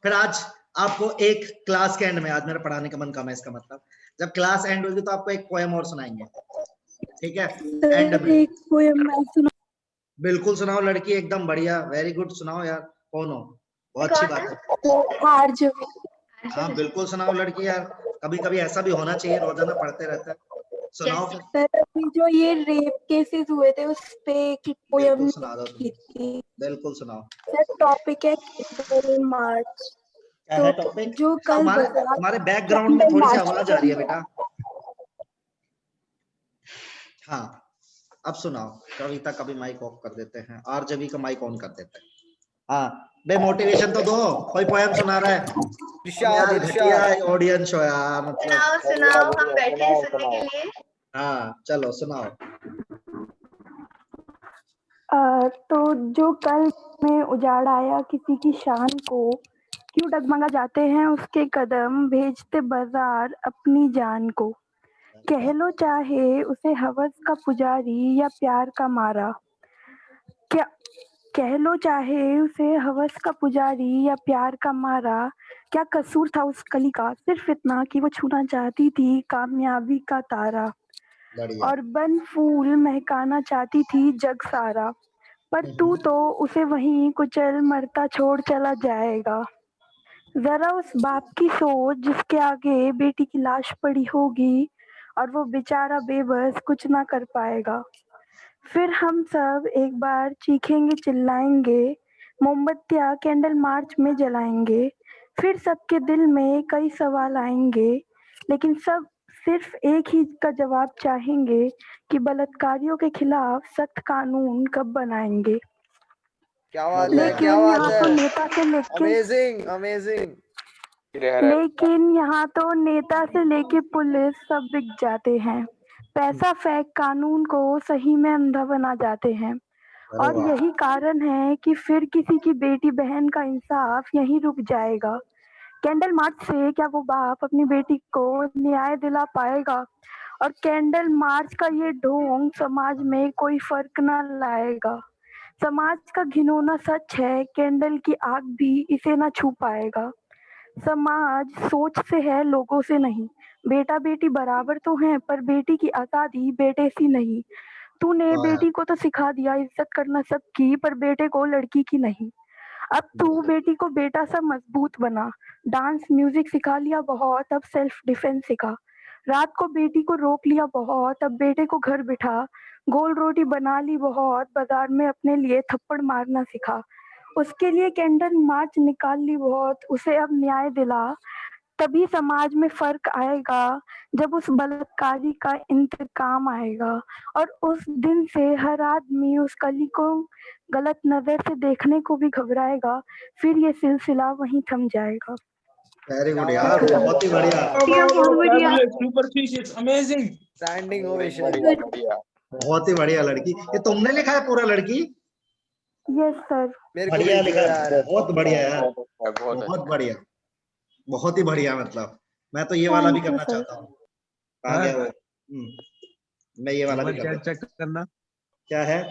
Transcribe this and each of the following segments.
फिर आज आपको एक क्लास के एंड में, आज मेरा पढ़ाने का मन कम है, इसका मतलब जब क्लास एंड होगी तो आपको एक पोएम और सुनाएंगे, ठीक है? एंड में एक पोएम मैं सुना। बिल्कुल सुनाओ लड़की, एकदम बढ़िया, वेरी गुड, सुनाओ यार। कौन हो? बहुत अच्छी बात है। आरजवी। हाँ बिल्कुल सुनाओ लड़की यार, कभी कभी ऐसा भी होना चाहिए, रोजाना पढ़ते रहते हैं। सुनाओ फिर। सर अभी जो ये रेप केसेस हुए थे उस पे एक पोएम बिल्कुल सुना दो तुम, लिखी थी। बिल्कुल सुनाओ। सर टॉपिक है कैंडल मार्च। क्या तो है टॉपिक? जो कल बाजार तुम्हारे बैकग्राउंड में कैंडल थोड़ी सी मार्च आवाज आ रही है बेटा। हाँ अब सुनाओ कविता, कभी माइक ऑफ कर देते हैं, आरजेबी का माइक ऑन कर देते हैं। हाँ बे मोटिवेशन तो दो, कोई पोएम सुना रहा है? यार घटिया ऑडियंस हो यार, मतलब। सुनाओ, हम बैठे हैं सुनने के लिए। हाँ चलो सुनाओ। तो जो कल में उजाड़ आया किसी की शान को, क्यों डगमगा जाते हैं उसके कदम, भेजते बाजार अपनी जान को। कह लो चाहे उसे हवस का पुजारी या प्यार का मारा, क्या कह लो चाहे उसे हवस का पुजारी या प्यार का मारा, क्या कसूर था उस कली का, सिर्फ इतना कि वो छूना चाहती थी कामयाबी का तारा, और बन फूल महकाना चाहती थी जग सारा, पर तू तो उसे वहीं कुचल मरता छोड़ चला जाएगा। जरा उस बाप की सोच जिसके आगे बेटी की लाश पड़ी होगी और वो बेचारा बेबस कुछ ना कर पाएगा। फिर हम सब एक बार चीखेंगे चिल्लाएंगे, मोमबत्तियाँ कैंडल मार्च में जलाएंगे, फिर सबके दिल में कई सवाल आएंगे, लेकिन सब सिर्फ एक ही का जवाब चाहेंगे कि बलात्कारियों के खिलाफ सख्त कानून कब बनाएंगे। क्या बात है, लेकिन क्या बात यहाँ है, तो नेता से लेके अमेजिंग अमेजिंग। लेकिन यहाँ तो नेता से लेके पुलिस सब बिक जाते हैं, पैसा फेंक कानून को सही में अंधा बना जाते हैं, और यही कारण है कि फिर किसी की बेटी बहन का इंसाफ यहीं रुक जाएगा। कैंडल मार्च से क्या वो बाप अपनी बेटी को न्याय दिला पाएगा? और कैंडल मार्च का ये ढोंग समाज में कोई फर्क ना लाएगा। समाज का घिनौना सच है, कैंडल की आग भी इसे ना छू पाएगा। समाज सोच से है, लोगों से नहीं। बेटा बेटी बराबर तो हैं, पर बेटी की आजादी बेटे सी नहीं। तूने बेटी को तो सिखा दिया इज्जत करना सबकी, पर बेटे को लड़की की नहीं। अब तू बेटी को बेटा सा मजबूत बना, डांस म्यूजिक सिखा लिया बहुत, अब सेल्फ डिफेंस सिखा। रात को बेटी को रोक लिया बहुत, अब बेटे को घर बिठा। गोल रोटी बना ली बहुत, बाजार में अपने लिए थप्पड़ मारना सिखा। उसके लिए कैंडल मार्च निकाल ली बहुत, उसे अब न्याय दिला। तभी समाज में फर्क आएगा, जब उस बलात्कारी का इंतकाम आएगा, और उस दिन से हर आदमी उस कली को गलत नजर से देखने को भी घबराएगा। फिर ये सिलसिला वहीं थम जाएगा। वेरी गुड यार, बहुत ही बढ़िया, super fish, amazing, standing ovation. बहुत ही बढ़िया लड़की। ये तुमने लिखा है पूरा लड़की? Yes sir. बढ़िया लिखा है, बहुत बढ़िया यार, बहुत बढ़िया, बहुत ही बढ़िया। मतलब मैं तो ये वाला भी करना चाहता हूँ। आ गया वो। मैं ये वाला भी करना। क्या है?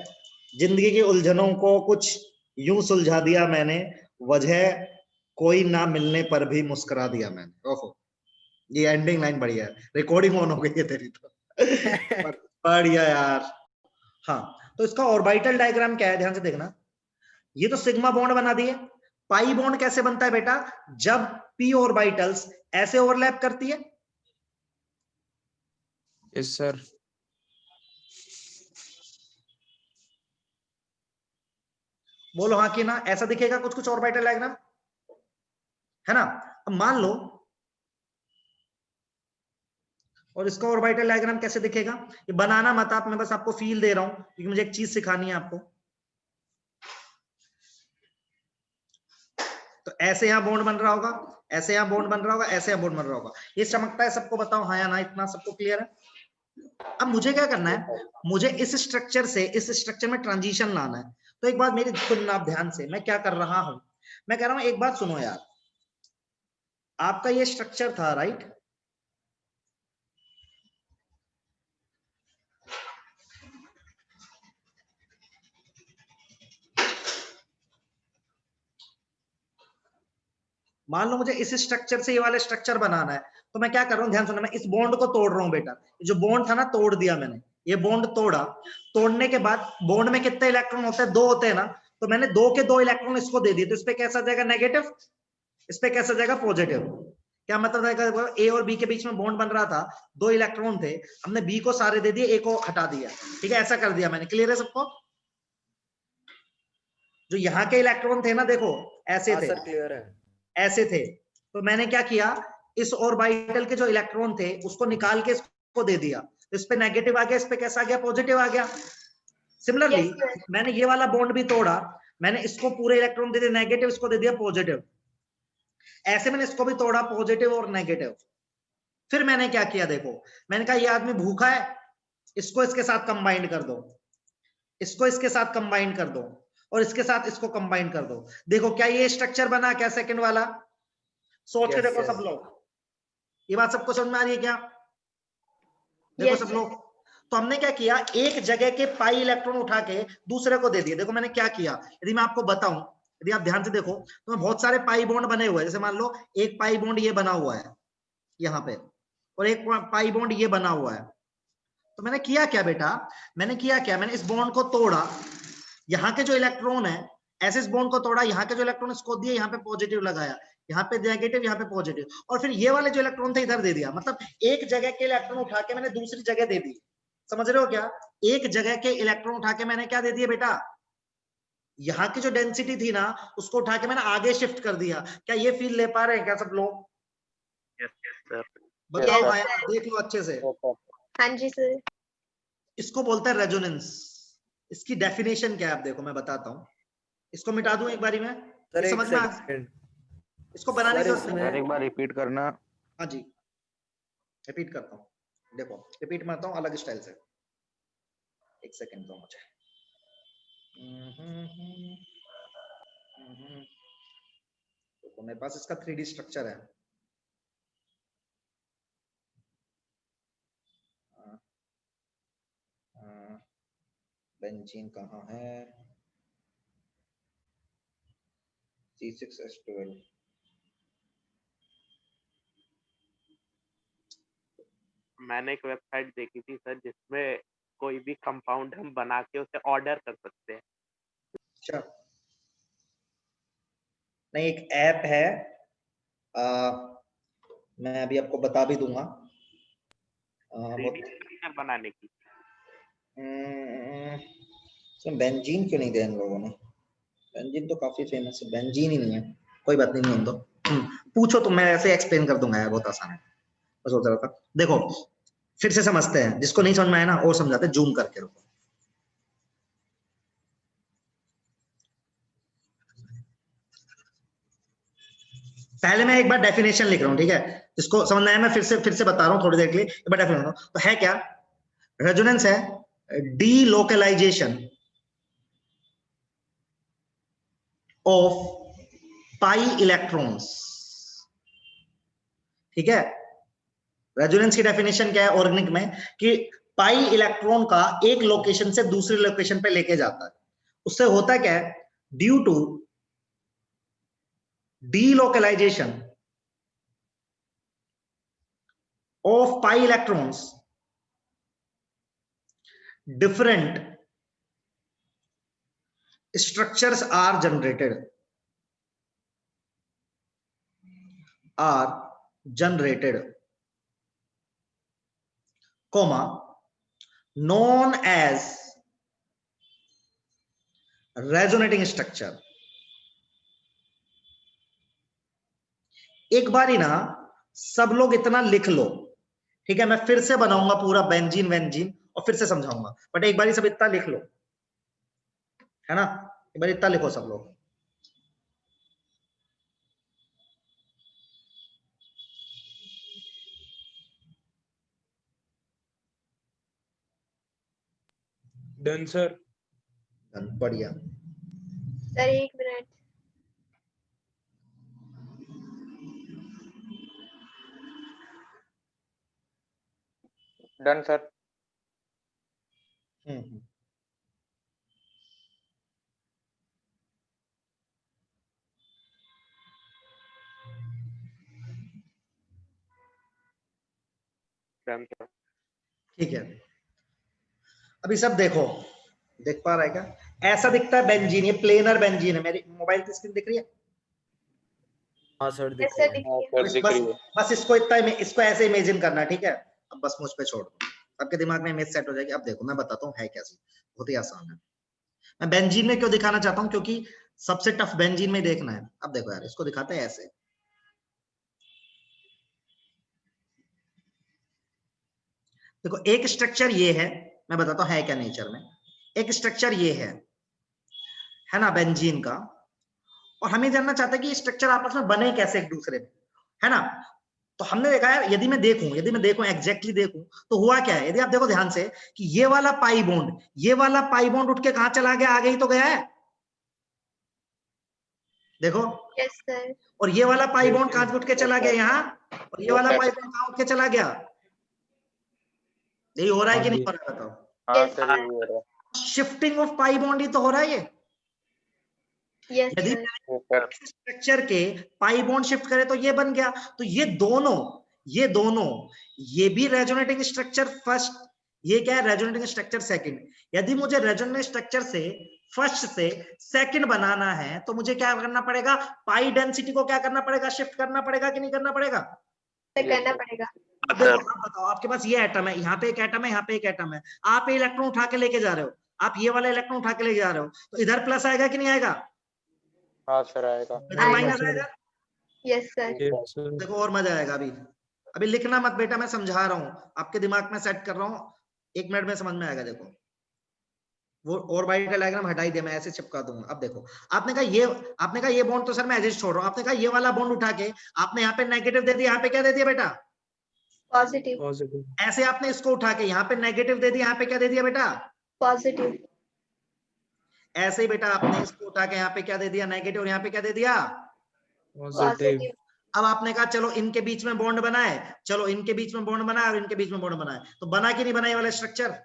जिंदगी की उलझनों को कुछ यूं सुलझा दिया मैंने, वजह कोई ना मिलने पर भी मुस्कुरा दिया मैंने। ओहो, ये एंडिंग लाइन बढ़िया है। रिकॉर्डिंग ऑन हो गई है तेरी तो। बढ़िया यार। हाँ तो इसका ऑर्बिटल डायग्राम क्या है, ध्यान से देखना। ये तो सिग्मा बॉन्ड बना दिए। पाई बॉन्ड कैसे बनता है बेटा? जब पी ऑर्बिटल्स ऐसे ओवरलैप करती है। Yes sir. बोलो हाँ कि ना। ऐसा दिखेगा कुछ कुछ ऑर्बिटल डायग्राम, है ना? अब मान लो, और इसका ऑर्बिटल डायग्राम कैसे दिखेगा? ये बनाना मत आप, मैं बस आपको फील दे रहा हूं क्योंकि मुझे एक चीज सिखानी है आपको। तो ऐसे यहां बॉन्ड बन रहा होगा, ऐसे यहां बॉन्ड बन रहा होगा, ऐसे यहां बॉन्ड बन रहा होगा। ये चमकता है, सबको बताओ हाँ या ना, इतना सबको क्लियर है? अब मुझे क्या करना है, मुझे इस स्ट्रक्चर से इस स्ट्रक्चर में ट्रांजिशन लाना है। तो एक बात मेरी सुनना आप ध्यान से, मैं क्या कर रहा हूं। मैं कह रहा हूं एक बात सुनो यार, आपका ये स्ट्रक्चर था राइट, मान लो मुझे इस स्ट्रक्चर से ये वाले स्ट्रक्चर बनाना है, तो मैं क्या कर रहा हूँ, ध्यान सुनना, मैं इस बॉन्ड को तोड़ रहा हूँ बेटा। जो बॉन्ड था ना, तोड़ दिया मैंने, ये बॉन्ड तोड़ा। तोड़ने के बाद बॉन्ड में कितने इलेक्ट्रॉन होते हैं? 2 होते हैं ना, तो मैंने 2 के 2 इलेक्ट्रॉन इसको दे दिए, तो इस पे कैसा जाएगा? नेगेटिव। इस पे कैसा जाएगा? पॉजिटिव। क्या मतलब है? ए और बी के बीच में बॉन्ड बन रहा था, 2 इलेक्ट्रॉन थे, हमने बी को सारे दे दिए, ए को हटा दिया। ठीक है, ऐसा कर दिया मैंने। क्लियर है सबको? जो यहाँ के इलेक्ट्रॉन थे ना, देखो ऐसे थे, सर क्लियर है। ऐसे थे, तो मैंने क्या किया, इस ऑर्बिटल के जो इलेक्ट्रॉन थे उसको निकाल के इसको दे दिया, तो इस पे नेगेटिव आ गया, इस पे कैसा आ गया? पॉजिटिव आ गया। सिमिलरली मैंने ये वाला बॉन्ड भी तोड़ा, मैंने इसको पूरे इलेक्ट्रॉन दे दिए नेगेटिव, इसको दे दिया पॉजिटिव। ऐसे मैंने इसको भी तोड़ा, पॉजिटिव और नेगेटिव। फिर मैंने क्या किया, देखो, मैंने कहा ये आदमी भूखा है, इसको इसके साथ कंबाइन कर दो, इसको इसके साथ कंबाइन कर दो, और इसके साथ इसको कंबाइन कर दो। देखो क्या ये स्ट्रक्चर बना क्या? सेकंड वाला सोच के देखो सब लोग, ये बात सबको समझ में आ रही है क्या? देखो सब लोग, तो हमने क्या किया, एक जगह के पाई इलेक्ट्रॉन उठा के दूसरे को दे दिए। देखो मैंने क्या किया, यदि मैं आपको बताऊं, यदि आप ध्यान से देखो, तो बहुत सारे पाई बॉन्ड बने हुए हैं। जैसे मान लो एक पाई बॉन्ड ये बना हुआ है यहाँ पे, और एक पाई बॉन्ड ये बना हुआ है। तो मैंने किया क्या बेटा, मैंने किया क्या, मैंने इस बॉन्ड को तोड़ा, यहाँ के जो इलेक्ट्रॉन है ऐसे इस बॉन्ड को तोड़ा, यहाँ के जो इलेक्ट्रॉन इसको दिए, यहाँ पे पॉजिटिव लगाया, यहाँ पे नेगेटिव, यहाँ पे पॉजिटिव, और फिर ये वाले जो इलेक्ट्रॉन थे इधर दे दिया। मतलब एक जगह के इलेक्ट्रॉन उठा के मैंने दूसरी जगह दे दी। समझ रहे हो क्या? एक जगह के इलेक्ट्रॉन उठा के मैंने क्या दे दिया बेटा, यहाँ की जो डेंसिटी थी ना उसको उठा के मैंने आगे शिफ्ट कर दिया। क्या ये फील ले पा रहे हैं क्या सब लोग? बताओ हाँ यार, देख लो अच्छे से। हाँ जी सर। इसको बोलते हैं रेजोनेंस। इसकी डेफिनेशन क्या है आप देखो, मैं बताता हूँ। इसको मिटा दूं एक बारी में, सर समझ में इसको बनाने की सर एक बार रिपीट करना। हाँ जी, रिपीट करता हूँ। देखो रिपीट मारता हूँ अलग स्टाइल से, एक सेकंड दो मुझे। तो मेरे पास इसका 3D स्ट्रक्चर है। बेंजीन कहाँ है? C6H12। मैंने एक वेबसाइट देखी थी सर जिसमें कोई भी कंपाउंड हम बना के उसे ऑर्डर कर सकते हैं। अच्छा, नहीं एक ऐप है, मैं अभी आपको बता भी दूंगा। बनाने की। बेंजीन क्यों नहीं दिया इन लोगों ने? बेंजीन तो काफी फेमस है, बेंजीन ही नहीं है। कोई बात नहीं, नहीं तो पूछो तो मैं ऐसे एक्सप्लेन कर दूंगा यार, बहुत आसान है। मैं सोच रहा था, देखो फिर से समझते हैं, जिसको नहीं समझ में आया ना और समझाते, जूम करके रुको। पहले मैं एक बार डेफिनेशन लिख रहा हूं, ठीक है? जिसको समझ में आया मैं फिर से बता रहा हूं थोड़ी देर के लिए, एक बार डेफिनेशन। तो है क्या? रेजोनेंस है डीलोकलाइजेशन ऑफ पाई इलेक्ट्रॉन्स। ठीक है, रेजोनेंस की डेफिनेशन क्या है ऑर्गेनिक में, कि पाई इलेक्ट्रॉन का एक लोकेशन से दूसरे लोकेशन पे लेके जाता है। उससे होता क्या है, due to delocalisation of pi electrons, different structures are generated comma known as resonating structure। एक बार ही ना सब लोग इतना लिख लो, ठीक है? मैं फिर से बनाऊंगा पूरा बेंजीन वेंजीन और फिर से समझाऊंगा, बट एक बार ही सब इतना लिख लो, है ना? एक बार इतना लिखो सब लोग। Done sir. बढ़िया। सर एक मिनट। Done sir. ठीक है, अभी सब देखो, देख पा रहा है क्या? ऐसा दिखता है बेंजीन, ये प्लेनर बेंजीन है। मेरी मोबाइल की स्क्रीन दिख रही है? हाँ सर दिख ऐसा रही है। दिखिए। बस इसको इतना इसको ऐसे इमेजिन करना है, ठीक है? अब बस मुझ पे छोड़ दो, आपके दिमाग में इमेज सेट हो जाएगी। अब देखो मैं बताता हूँ है क्या चीज, बहुत ही आसान है। मैं बेंजीन में क्यों दिखाना चाहता हूँ, क्योंकि सबसे टफ बेंजीन में देखना है। अब देखो यार, इसको दिखाते हैं ऐसे, देखो एक स्ट्रक्चर ये है, मैं बताता हूँ है क्या नेचर में। एक स्ट्रक्चर ये है ना बेंजीन का, और हमें जानना चाहते हैं कि स्ट्रक्चर आपस में बने कैसे एक दूसरे में, है ना? तो हमने देखा है, यदि मैं देखूं एग्जैक्टली देखूं तो हुआ क्या है, यदि आप देखो ध्यान से कि ये वाला पाई बॉन्ड उठ के कहां चला गया, आगे ही तो गया है, देखो। Yes sir. और ये वाला पाई बॉन्ड कहां उठ के चला गया, यहाँ, और ये वाला पाई बॉन्ड कहां उठ के चला गया। यही हो रहा है कि नहीं हो रहा है, बताओ? शिफ्टिंग ऑफ पाई बॉन्ड ही तो हो रहा है ये। यस यदि सर। स्ट्रक्चर के पाई बॉन्ड शिफ्ट करे तो ये बन गया। तो ये दोनों ये भी रेजोनेटिंग स्ट्रक्चर फर्स्ट, ये क्या है, रेजोनेटिंग स्ट्रक्चर सेकंड। यदि मुझे रेजोनेटिंग स्ट्रक्चर से फर्स्ट से सेकंड बनाना है तो मुझे क्या करना पड़ेगा, पाई डेंसिटी को क्या करना पड़ेगा, शिफ्ट करना पड़ेगा कि नहीं करना पड़ेगा? करना पड़ेगा। अब देखो, आप बताओ, आपके पास ये एटम है, यहाँ पे एक एटम है, यहाँ पे एक एटम है, आप ये इलेक्ट्रॉन उठा के लेके जा रहे हो, आप ये वाला इलेक्ट्रॉन उठा के लेके जा रहे हो, तो इधर प्लस आएगा कि नहीं आएगा? हाँ सर आएगा। इधर माइनस आएगा। Yes sir. देखो और मजा आएगा। अभी लिखना मत बेटा, मैं समझा रहा हूँ, आपके दिमाग में सेट कर रहा हूँ, 1 मिनट में समझ में आएगा। देखो वो और बाइट का डायग्राम हटा ही दे, मैं ऐसे चिपका दूंगा। अब देखो, आपने कहा ये बॉन्ड तो सर मैं एडजस्ट छोड़ रहा हूँ, आपने कहा ये वाला बॉन्ड उठा के आपने यहाँ पे नेगेटिव दे दिया, यहाँ पे क्या दे दिया बेटा, पॉजिटिव। ऐसे आपने इसको उठा के यहाँ पे नेगेटिव दे दिया, यहाँ पे क्या दे दिया बेटा, पॉजिटिव। ऐसे ही बेटा आपने इसको उठा के यहाँ पे क्या दे दिया, नेगेटिव, और यहाँ पे क्या दे दिया, पॉजिटिव। अब आपने कहा चलो इनके बीच में बॉन्ड बनाए, चलो इनके बीच में बॉन्ड बनाए और इनके बीच में बॉन्ड बनाए, तो बना कि नहीं बना ये वाला स्ट्रक्चर?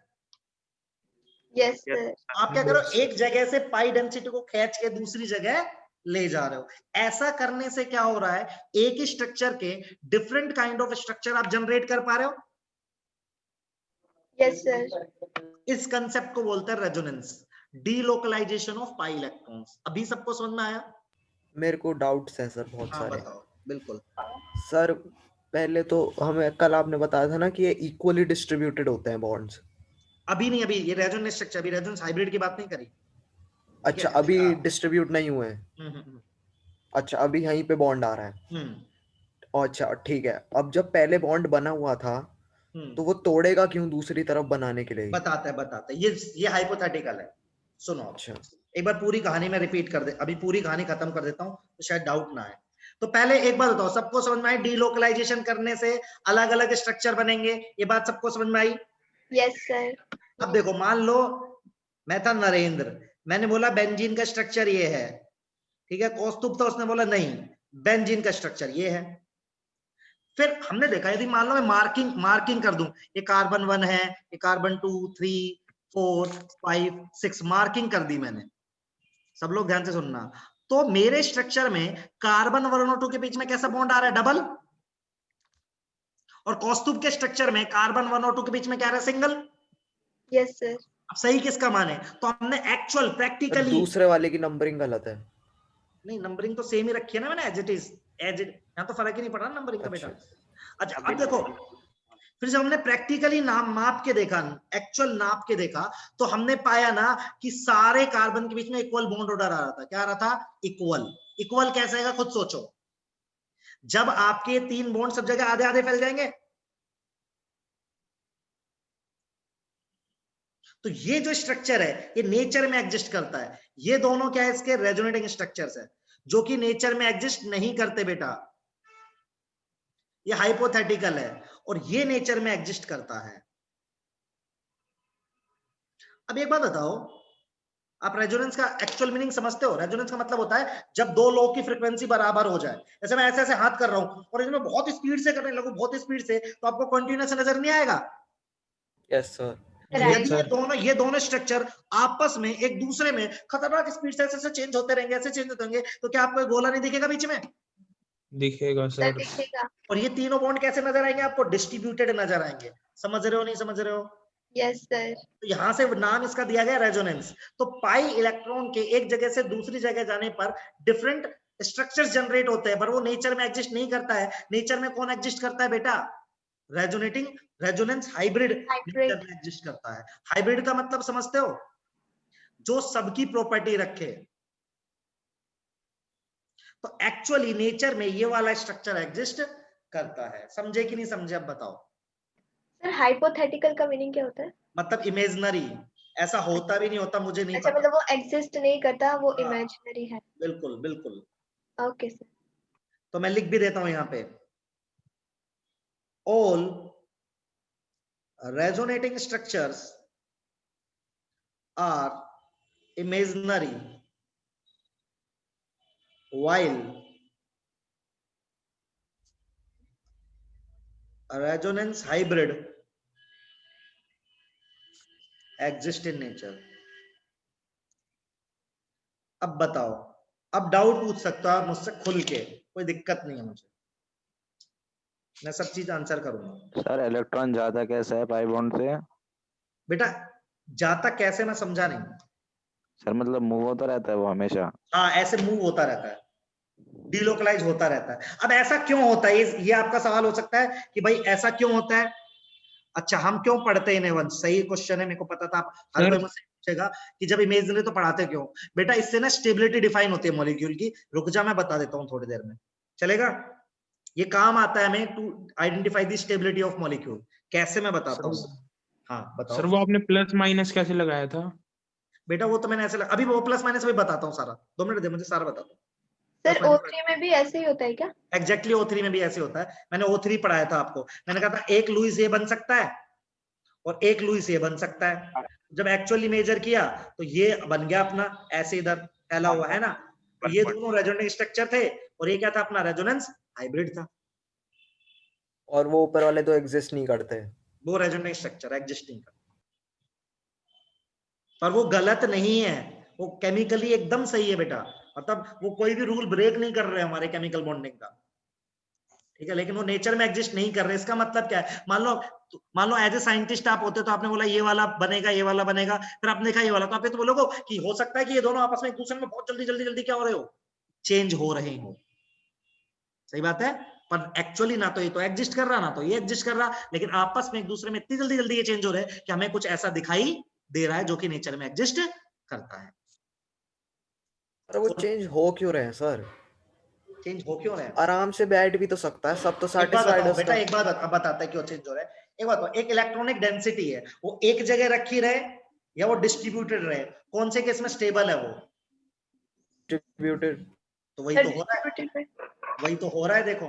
Yes sir. आप क्या करो, एक जगह से पाई डेंसिटी को खींच के दूसरी जगह ले जा रहे हो। ऐसा करने से क्या हो रहा है, एक ही स्ट्रक्चर के डिफरेंट काइंड ऑफ स्ट्रक्चर आप जनरेट कर पा रहे हो। Yes sir. इस कंसेप्ट को बोलते हैं resonance, delocalisation of pi electrons. अभी सबको समझ में आया? मेरे को डाउट्स है सर बहुत सारे। बताओ। बिल्कुल सर, पहले तो हमें कल आपने बताया था ना कि ये इक्वली डिस्ट्रीब्यूटेड होते हैं बॉन्ड्स। अभी नहीं, अभी ये रेजोनेंस स्ट्रक्चर, अभी रेजोनेंस हाइब्रिड की बात नहीं करी। अच्छा, अभी डिस्ट्रीब्यूट नहीं हुए हैं। अच्छा, अभी यहीं पे बॉन्ड आ रहा है। अच्छा ठीक है, अब जब पहले बॉन्ड बना हुआ था तो वो तोड़ेगा क्यों दूसरी तरफ बनाने के लिए? बताते ये हाइपोथेटिकल है, सुनो। अच्छा, एक बार पूरी कहानी में रिपीट कर दे, अभी पूरी कहानी खत्म कर देता हूँ तो शायद डाउट ना आए। तो पहले एक बात बताओ, सबको समझ में आई डीलोकलाइजेशन करने से अलग अलग स्ट्रक्चर बनेंगे, ये बात सबको समझ में आई? Yes sir. अब देखो, मान लो मैं था नरेंद्र, मैंने बोला बेंजीन का स्ट्रक्चर ये है, ठीक है, कौस्तुभ था, उसने बोला नहीं बेंजीन का स्ट्रक्चर ये है। फिर हमने देखा, यदि मान लो मैं मार्किंग कर दूं, ये कार्बन 1 है, ये कार्बन 2 3 4 5 6 मार्किंग कर दी मैंने। सब लोग ध्यान से सुनना। तो मेरे स्ट्रक्चर में कार्बन 1 और 2 के बीच में कैसा बॉन्ड आ रहा है, डबल। और कौस्तुभ के स्ट्रक्चर में कार्बन 1 और 2 के बीच में क्या आ रहा है, सिंगल। Yes sir. अब सही किसका माने? तो हमने एक्चुअल प्रैक्टिकली, दूसरे वाले की नंबरिंग गलत है। नहीं, नंबरिंग तो सेम ही रखी है ना मैंने, एज इट इज, यहाँ तो फर्क ही नहीं पड़ा नंबरिंग का बेटा। अच्छा अब देखो, फिर जब हमने प्रैक्टिकली माप के देखा, एक्चुअल नाप के देखा, तो हमने पाया ना कि सारे कार्बन के बीच में इक्वल बॉन्ड ऑर्डर आ रहा था। क्या आ रहा था? इक्वल कैसे आएगा, खुद सोचो। जब आपके 3 बॉन्ड सब जगह आधे आधे फैल जाएंगे, तो ये जो स्ट्रक्चर है ये नेचर में एग्जिस्ट करता है। ये दोनों क्या है, इसके रेजोनेटिंग स्ट्रक्चर्स है, जो कि नेचर में एग्जिस्ट नहीं करते बेटा। ये हाइपोथेटिकल है और ये नेचर में एग्जिस्ट करता है। अब एक बात बताओ, आप रेजोनेंस का एक्चुअल मीनिंग समझते हो? रेजोनेंस का मतलब होता है जब दो लोग की फ्रीक्वेंसी बराबर हो जाए। जैसे मैं ऐसे ऐसे हाथ कर रहा हूं और इसमें बहुत स्पीड से करने लगूं, बहुत स्पीड से, तो आपको कंटिन्यूअस नजर नहीं आएगा। Yes sir. यदि ये दोनों स्ट्रक्चर आपस में एक दूसरे में खतरनाक स्पीड से ऐसे चेंज होते रहेंगे, ऐसे चेंज होते रहेंगे, तो क्या आपको गोला नहीं दिखेगा बीच में? दिखेगा सर सर। दिखेगा। और ये तीनों बॉन्ड कैसे नजर आएंगे आपको? डिस्ट्रीब्यूटेड नजर आएंगे। समझ रहे हो नहीं समझ रहे हो? Yes sir. तो यहाँ से नाम इसका दिया गया रेजोनेंस। तो पाई इलेक्ट्रॉन के एक जगह से दूसरी जगह जाने पर डिफरेंट स्ट्रक्चर्स जनरेट होते हैं, पर वो नेचर में एग्जिस्ट नहीं करता है। नेचर में कौन एग्जिस्ट करता है बेटा? रेजोनेटिंग रेजोनेंस हाइब्रिड नेचर में एग्जिस्ट करता है। हाइब्रिड का मतलब समझते हो? जो सबकी प्रॉपर्टी रखे। तो एक्चुअली नेचर में ये वाला स्ट्रक्चर एग्जिस्ट करता है। समझे कि नहीं समझे? अब बताओ। सर हाइपोथेटिकल का मीनिंग क्या होता है? मतलब इमेजिनरी, ऐसा होता भी नहीं होता, मुझे नहीं अच्छा, पता। मतलब वो एग्जिस्ट नहीं करता, वो हाँ, इमेजिनरी है। बिल्कुल बिल्कुल। Okay sir. तो मैं लिख भी देता हूं यहाँ पे, all resonating structures are imaginary while resonance hybrid exist in nature। अब बताओ, अब डाउट पूछ सकते हो आप मुझसे खुल के, कोई दिक्कत नहीं है मुझे, मैं सब चीज आंसर करूंगा। सर इलेक्ट्रॉन जाता कैसे है पाई बॉन्ड से? बेटा जाता कैसे मैं समझा नहीं। सर मतलब मूव होता रहता है वो हमेशा? हाँ, ऐसे मूव होता रहता है, डिलोकलाइज होता रहता है। अब ऐसा क्यों होता है, ये आपका सवाल हो सकता है कि भाई ऐसा क्यों होता है। अच्छा, हम क्यों पढ़ते हैं इन्हें? सही क्वेश्चन है, मेरे को पता था आप हर कोई मुझसे पूछेगा कि जब इमेजिनरी तो पढ़ाते क्यों। बेटा इससे ना स्टेबिलिटी डिफाइन होती है मॉलिक्यूल की। रुक जा, मैं बता देता हूँ थोड़ी देर में, चलेगा? ये काम आता है हमें to identify the stability of molecule. कैसे, मैं बताता हूँ। हाँ बताओ सर वो आपने प्लस माइनस कैसे लगाया था? बेटा, वो तो मैंने ऐसे अभी वो प्लस माइनस भी बताता हूँ सारा। 2 मिनट दे मुझे, सारा बताता हूँ। सर O3 में भी ऐसे ही होता है क्या? एग्जैक्टली O3 में भी ऐसे होता है। मैंने O3 पढ़ाया था आपको, मैंने कहा था एक लुईस ये बन सकता है और एक लुईस ये बन सकता है। जब एक्चुअली मेजर किया तो ये बन गया अपना ऐसे इधर फैला हुआ है ना। तो ये दोनों रेजोनेंस स्ट्रक्चर थे और ये क्या था? अपना रेजोनेंस हाइब्रिड था। और वो ऊपर वाले तो एग्जिस्ट नहीं करते, वो रेजोनेंस स्ट्रक्चर एग्जिस्ट नहीं करता, पर वो गलत नहीं है, वो केमिकली एकदम सही है बेटा। मतलब वो कोई भी रूल ब्रेक नहीं कर रहे हमारे केमिकल बॉन्डिंग का, ठीक है, लेकिन वो नेचर में एग्जिस्ट नहीं कर रहे। इसका मतलब क्या है? मान लो एज ए साइंटिस्ट आप होते तो आपने बोला ये वाला बनेगा, ये वाला बनेगा, फिर आपने देखा ये वाला, तो आप तो बोलोगे कि हो सकता है कि ये दोनों आपस में एक दूसरे में बहुत जल्दी जल्दी जल्दी क्या हो रहे हो, चेंज हो रहे हो। सही बात है, पर एक्चुअली ना तो ये तो एग्जिस्ट कर रहा, ना तो ये एग्जिस्ट कर रहा, लेकिन आपस में एक दूसरे में इतनी जल्दी जल्दी ये चेंज हो रहे हैं कि हमें कुछ ऐसा दिखाई दे रहा है जो कि नेचर में एग्जिस्ट करता है। पर वो चेंज हो क्यों रहे हैं सर? चेंज हो क्यों रहे हैं? आराम से बैठ भी तो सकता है, सब तो एक बात सैटिस्फाइड बताओ है बेटा, उसका। एक बात अब बताता है क्यों चेंज हो रहा है। एक बात, एक इलेक्ट्रॉनिक डेंसिटी है, वो एक जगह रखी रहे या वो डिस्ट्रीब्यूटेड रहे, कौन से केस में स्टेबल है वो? डिस्ट्रीब्यूटेड। तो वही तो हो रहा है, वही तो हो रहा है। देखो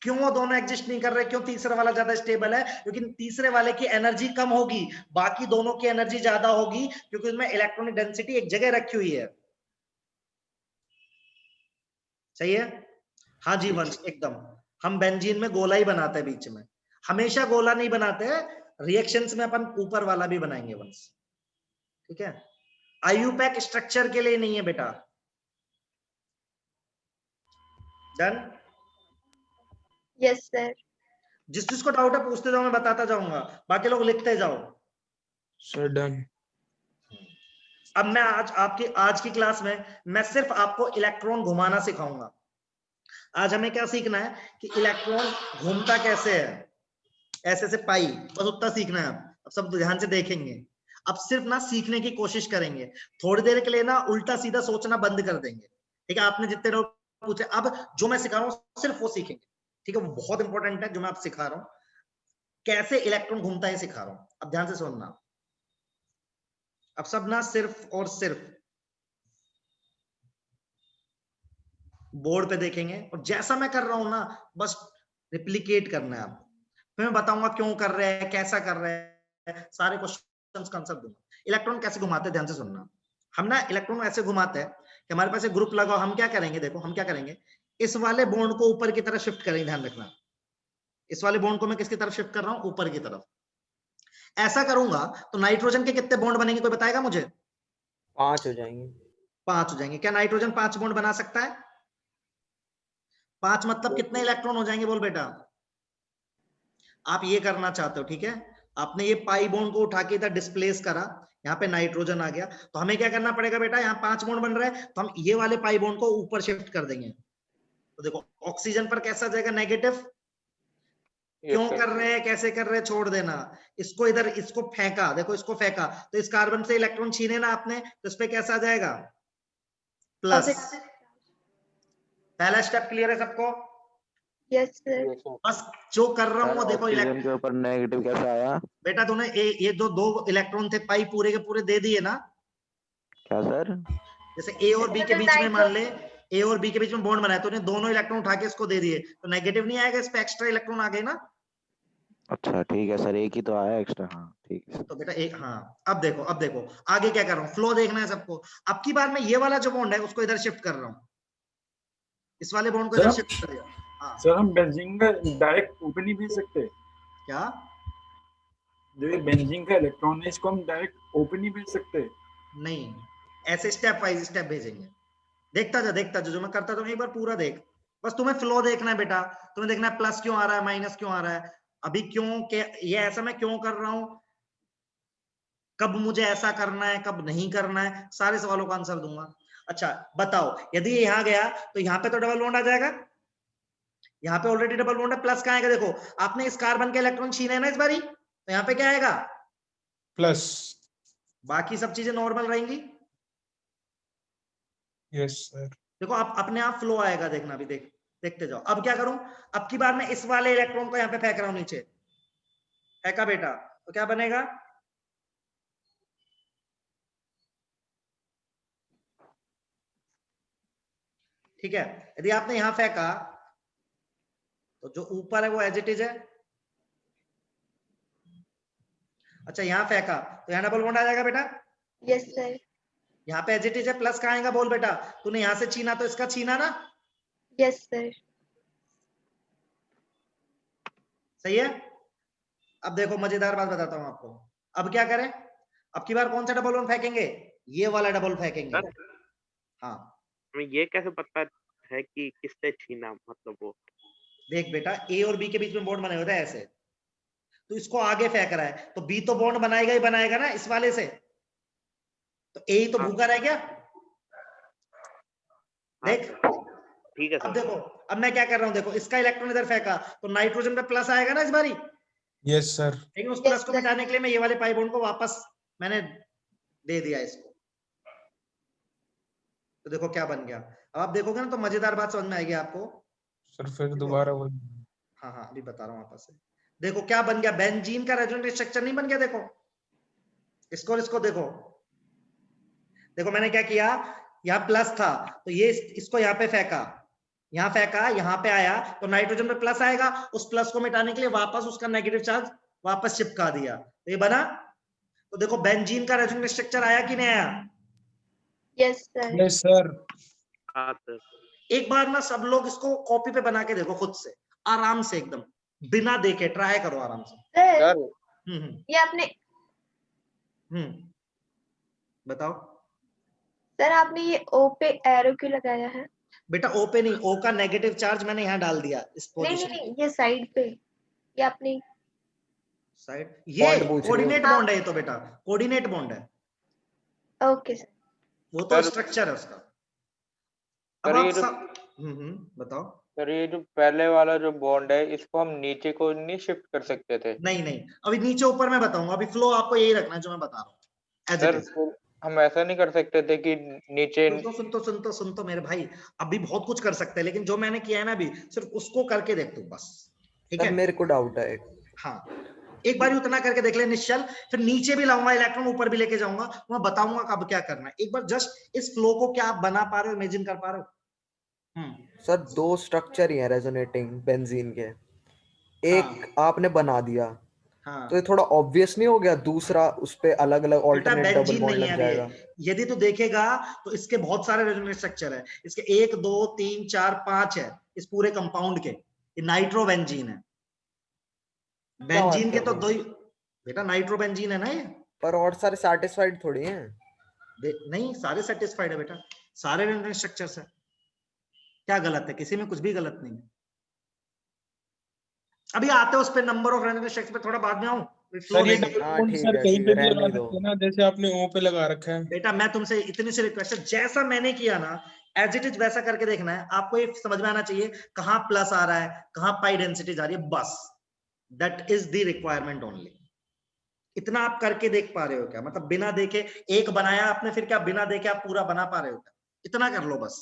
क्यों वो दोनों एग्जिस्ट नहीं कर रहे, क्यों तीसरा वाला ज्यादा स्टेबल है? क्योंकि तीसरे वाले की एनर्जी कम होगी, बाकी दोनों की एनर्जी ज्यादा होगी, क्योंकि उसमें इलेक्ट्रॉनिक डेंसिटी एक जगह रखी हुई है। सही है? हाँ जी वंश, एकदम। हम बेंजीन में गोला ही बनाते हैं बीच में, हमेशा गोला नहीं बनाते हैं, रिएक्शंस में अपन ऊपर वाला भी बनाएंगे वंश, ठीक है? आईयूपैक स्ट्रक्चर के लिए नहीं है बेटा। डन? Yes sir. जिस जिसको डाउट है पूछते जाओ, मैं बताता जाऊंगा, बाकी लोग लिखते जाओ। Sir done. अब मैं आज की क्लास में मैं सिर्फ आपको इलेक्ट्रॉन घुमाना सिखाऊंगा। आज हमें क्या सीखना है कि इलेक्ट्रॉन घूमता कैसे है, ऐसे से पाई, बस उतना सीखना है। अब सब ध्यान से देखेंगे, अब सिर्फ ना सीखने की कोशिश करेंगे, थोड़ी देर के लिए ना उल्टा सीधा सोचना बंद कर देंगे, ठीक है? आपने जितने लोग पूछे, अब जो मैं सिखा रहा हूँ सिर्फ वो सीखेंगे, ठीक है? वो बहुत इंपॉर्टेंट है जो मैं आप सिखा रहा हूँ, कैसे इलेक्ट्रॉन घूमता है सिखा रहा हूँ। अब ध्यान से सुनना, अब सब ना सिर्फ और सिर्फ बोर्ड पे देखेंगे और जैसा मैं कर रहा हूं ना बस रिप्लिकेट करना है आप। फिर मैं बताऊंगा क्यों कर रहे हैं, कैसा कर रहे हैं, सारे क्वेश्चंस का आंसर दूंगा। इलेक्ट्रॉन कैसे घुमाते हैं, ध्यान से सुनना। हम ना इलेक्ट्रॉन ऐसे घुमाते हैं कि हमारे पास एक ग्रुप लगाओ, हम क्या करेंगे, देखो हम क्या करेंगे, इस वाले बॉन्ड को ऊपर की तरफ शिफ्ट करेंगे। ध्यान रखना, इस वाले बॉन्ड को मैं किसकी तरफ शिफ्ट कर रहा हूं, ऊपर की तरफ। ऐसा करूंगा तो नाइट्रोजन के कितने बॉन्ड बनेंगे, कोई बताएगा मुझे? 5 हो जाएंगे। 5 हो जाएंगे। क्या नाइट्रोजन 5 बॉन्ड बना सकता है? 5 मतलब कितने इलेक्ट्रॉन हो जाएंगे बोल बेटा? आप ये करना चाहते हो, ठीक है? आपने ये पाई बॉन्ड को उठा के इधर डिस्प्लेस करा, यहाँ पे नाइट्रोजन आ गया, तो हमें क्या करना पड़ेगा बेटा? यहाँ 5 बॉन्ड बन रहे हैं, तो हम ये वाले पाई बॉन्ड को ऊपर शिफ्ट कर देंगे। तो देखो ऑक्सीजन पर कैसा जाएगा? नेगेटिव। क्यों कर रहे हैं, कैसे कर रहे हैं, छोड़ देना। इसको इधर, इसको फेंका, देखो इसको फेंका, तो इस कार्बन से इलेक्ट्रॉन छीने ना आपने, तो इस पे कैसा आ जाएगा? प्लस। पहला स्टेप क्लियर है सबको? Yes sir. बस जो कर रहा हूँ देखो, ऑक्सीजन के ऊपर नेगेटिव कैसे आया? बेटा तूने ये जो 2 इलेक्ट्रॉन थे पाई पूरे के पूरे दे दिए ना। क्या सर? जैसे ए और बी के बीच में, मान ले ए और बी के बीच में बॉन्ड बनाया, तो दोनों इलेक्ट्रॉन उठा के इसको दे दिए, तो नेगेटिव नहीं आएगा, इस पे एक्स्ट्रा इलेक्ट्रॉन आ गए ना। अच्छा ठीक है सर, एक ही तो आया एक्स्ट्रा। हाँ ठीक है। तो बेटा एक, हाँ अब देखो आगे क्या कर रहा हूँ, फ्लो देखना है सबको। अब की बार मैं ये वाला जो बॉन्ड है उसको इधर शिफ्ट कर रहा हूँ, इस वाले बॉन्ड को इधर शिफ्ट कर दिया। हाँ सर, हम बेंजीन का डायरेक्ट ऊपर नहीं भेज सकते? क्या? जो ये बेंजीन का इलेक्ट्रॉन है, इसको हम डायरेक्ट ओपन नहीं भेज सकते? नहीं, ऐसे स्टेप वाइज स्टेप भेजेंगे। देखता जा जो मैं करता था, एक बार पूरा देख, बस तुम्हें फ्लो देखना है बेटा। तुम्हें देखना है प्लस क्यों आ रहा है, माइनस क्यों आ रहा है, अभी क्यों, ये ऐसा मैं क्यों कर रहा हूं, कब मुझे ऐसा करना है, कब नहीं करना है, सारे सवालों का आंसर दूंगा। अच्छा बताओ, यदि ये यहां गया तो यहाँ पे तो डबल बॉन्ड आ जाएगा, यहाँ पे ऑलरेडी डबल बॉन्ड है, प्लस कहाँ आएगा? देखो आपने इस कार्बन के इलेक्ट्रॉन छीने ना इस बारी, तो यहाँ पे क्या आएगा? प्लस। बाकी सब चीजें नॉर्मल रहेंगी। Yes sir. देखो आप अपने आप फ्लो आएगा, देखना अभी, देखते जाओ। अब क्या करूं, अब की बार मैं इस वाले इलेक्ट्रॉन को यहाँ पे फेंक रहा हूं नीचे, फेंका बेटा, तो क्या बनेगा? ठीक है, यदि आपने यहां फेंका तो जो ऊपर है वो एज इट इज है। अच्छा यहाँ फेंका तो यहाँ डबल बॉन्ड आ जाएगा बेटा। Yes sir. यहाँ पे एज इट इज है, प्लस कहाँ आएगा बोल बेटा? तूने यहाँ से छीना तो इसका छीना ना। Yes sir. सही है। अब देखो मजेदार बात बताता हूँ आपको, अब क्या करें, अब की बार कौन सा डबल बॉन्ड फेंकेंगे? ये वाला डबल फेंकेंगे। हाँ हमें ये कैसे पता है कि किससे छीना, मतलब वो? देख बेटा, ए और बी के बीच में बॉन्ड बने होते हैं ऐसे, तो इसको आगे फेंक रहा है, तो बी तो बॉन्ड बनाएगा ही बनाएगा ना इस वाले से, तो ए ही तो भूखा रह गया। देख ठीक है। अब देखो, अब मैं क्या कर रहा हूँ, देखो इसका इलेक्ट्रॉन इधर फेंका तो नाइट्रोजन पे प्लस आएगा ना इस बारी। Yes sir. लेकिन उस प्लस को मिटाने के लिए मैं ये वाले पाई बॉन्ड को वापस मैंने दे दिया इसको, तो देखो क्या बन गया। अब आप देखोगे ना तो मजेदार बात समझ में आएगी आपको। सर फिर दोबारा वही। हाँ अभी बता रहा हूँ वापस से। देखो क्या बन गया, बेंजीन का रेजोनेंस स्ट्रक्चर नहीं बन गया? देखो इसको और इसको देखो, देखो मैंने क्या किया, यहाँ प्लस था तो ये इसको यहाँ पे फेंका, यहाँ फेंका, यहाँ पे आया तो नाइट्रोजन पे प्लस आएगा, उस प्लस को मिटाने के लिए वापस उसका नेगेटिव चार्ज वापस चिपका दिया, तो ये बना। तो देखो बेंजीन का रेजोनेंस स्ट्रक्चर आया कि नहीं आया? Yes sir. Yes sir. हाँ सर। एक बार ना सब लोग इसको कॉपी पे बना के देखो खुद से, आराम से, एकदम बिना देखे ट्राई करो आराम से। सर ये आपने बताओ सर, आपने ये ओ पे एरो क्यों लगाया है? बेटा ओ पे नहीं, ओ का नेगेटिव चार्ज मैंने यहाँ डाल दिया इस पोजीशन। नहीं, ये साइड पे, ये आपने साइड, ये कोऑर्डिनेट बॉन्ड है ये तो बेटा, कोऑर्डिनेट बॉन्ड है। Okay sir. वो तो स्ट्रक्चर है उसका। अब आप सब बताओ सर, ये जो पहले वाला जो बॉन्ड है इसको हम नीचे को नहीं शिफ्ट कर सकते थे? नहीं, अभी नीचे ऊपर मैं बताऊंगा, अभी फ्लो आपको यही रखना है जो मैं बता रहा हूँ। सर हम ऐसा नहीं कर सकते थे कि नीचे? सुन तो मेरे भाई, अभी बहुत कुछ कर सकते हैं, लेकिन जो मैंने किया है ना अभी, सिर्फ उसको करके देख तू बस, ठीक है? मेरे को डाउट है। हाँ एक बार उतना करके देख ले निश्चल, फिर नीचे भी लाऊंगा इलेक्ट्रॉन, ऊपर भी लेके जाऊंगा, मैं बताऊंगा कब क्या करना है। एक बार जस्ट इस फ्लो को क्या आप बना पा रहे हो, इमेजिन कर पा रहे हो? सर 2 स्ट्रक्चर ही है रेजोनेटिंग बेंजीन के, एक आपने बना दिया, तो ये थोड़ा ऑब्वियस नहीं हो गया, दूसरा उस पे अलग अलग ऑल्टरनेट डबल बॉन्ड लग जाएगा। यदि तू देखेगा तो इसके बहुत सारे रेजोनेंस स्ट्रक्चर है, इसके 1 2 3 4 5 है इस पूरे कंपाउंड के। ये नाइट्रोबेंजीन है, बेंजीन के तो 2 ही बेटा, नाइट्रोबेंजीन है ना ये। पर और सारे सैटिस्फाइड थोड़ी हैं। नहीं सारे सेटिस्फाइड है बेटा, सारे रेजोनेंस स्ट्रक्चर्स है। क्या गलत है? किसी में कुछ भी गलत नहीं है। अभी आते हो उस पे, नंबर ऑफ रेजोनेंस स्ट्रक्चर पे थोड़ा बाद में आऊं, सर ये सर कहीं पे भी लगा रहने दो। सकते हैं ना, जैसे आपने ओ पे लगा रखा है। बेटा मैं तुमसे इतनी सी रिक्वेस्ट है, जैसा मैंने किया ना एज इट इज वैसा करके देखना है। आपको ये समझ में आना चाहिए कहां प्लस आ रहा है, कहां पाई डेंसिटी जा रही है, बस that is the requirement only. इतना आप करके देख पा रहे हो क्या? मतलब बिना देखे एक बनाया आपने, फिर क्या बिना देखे आप पूरा बना पा रहे हो क्या? इतना कर लो बस।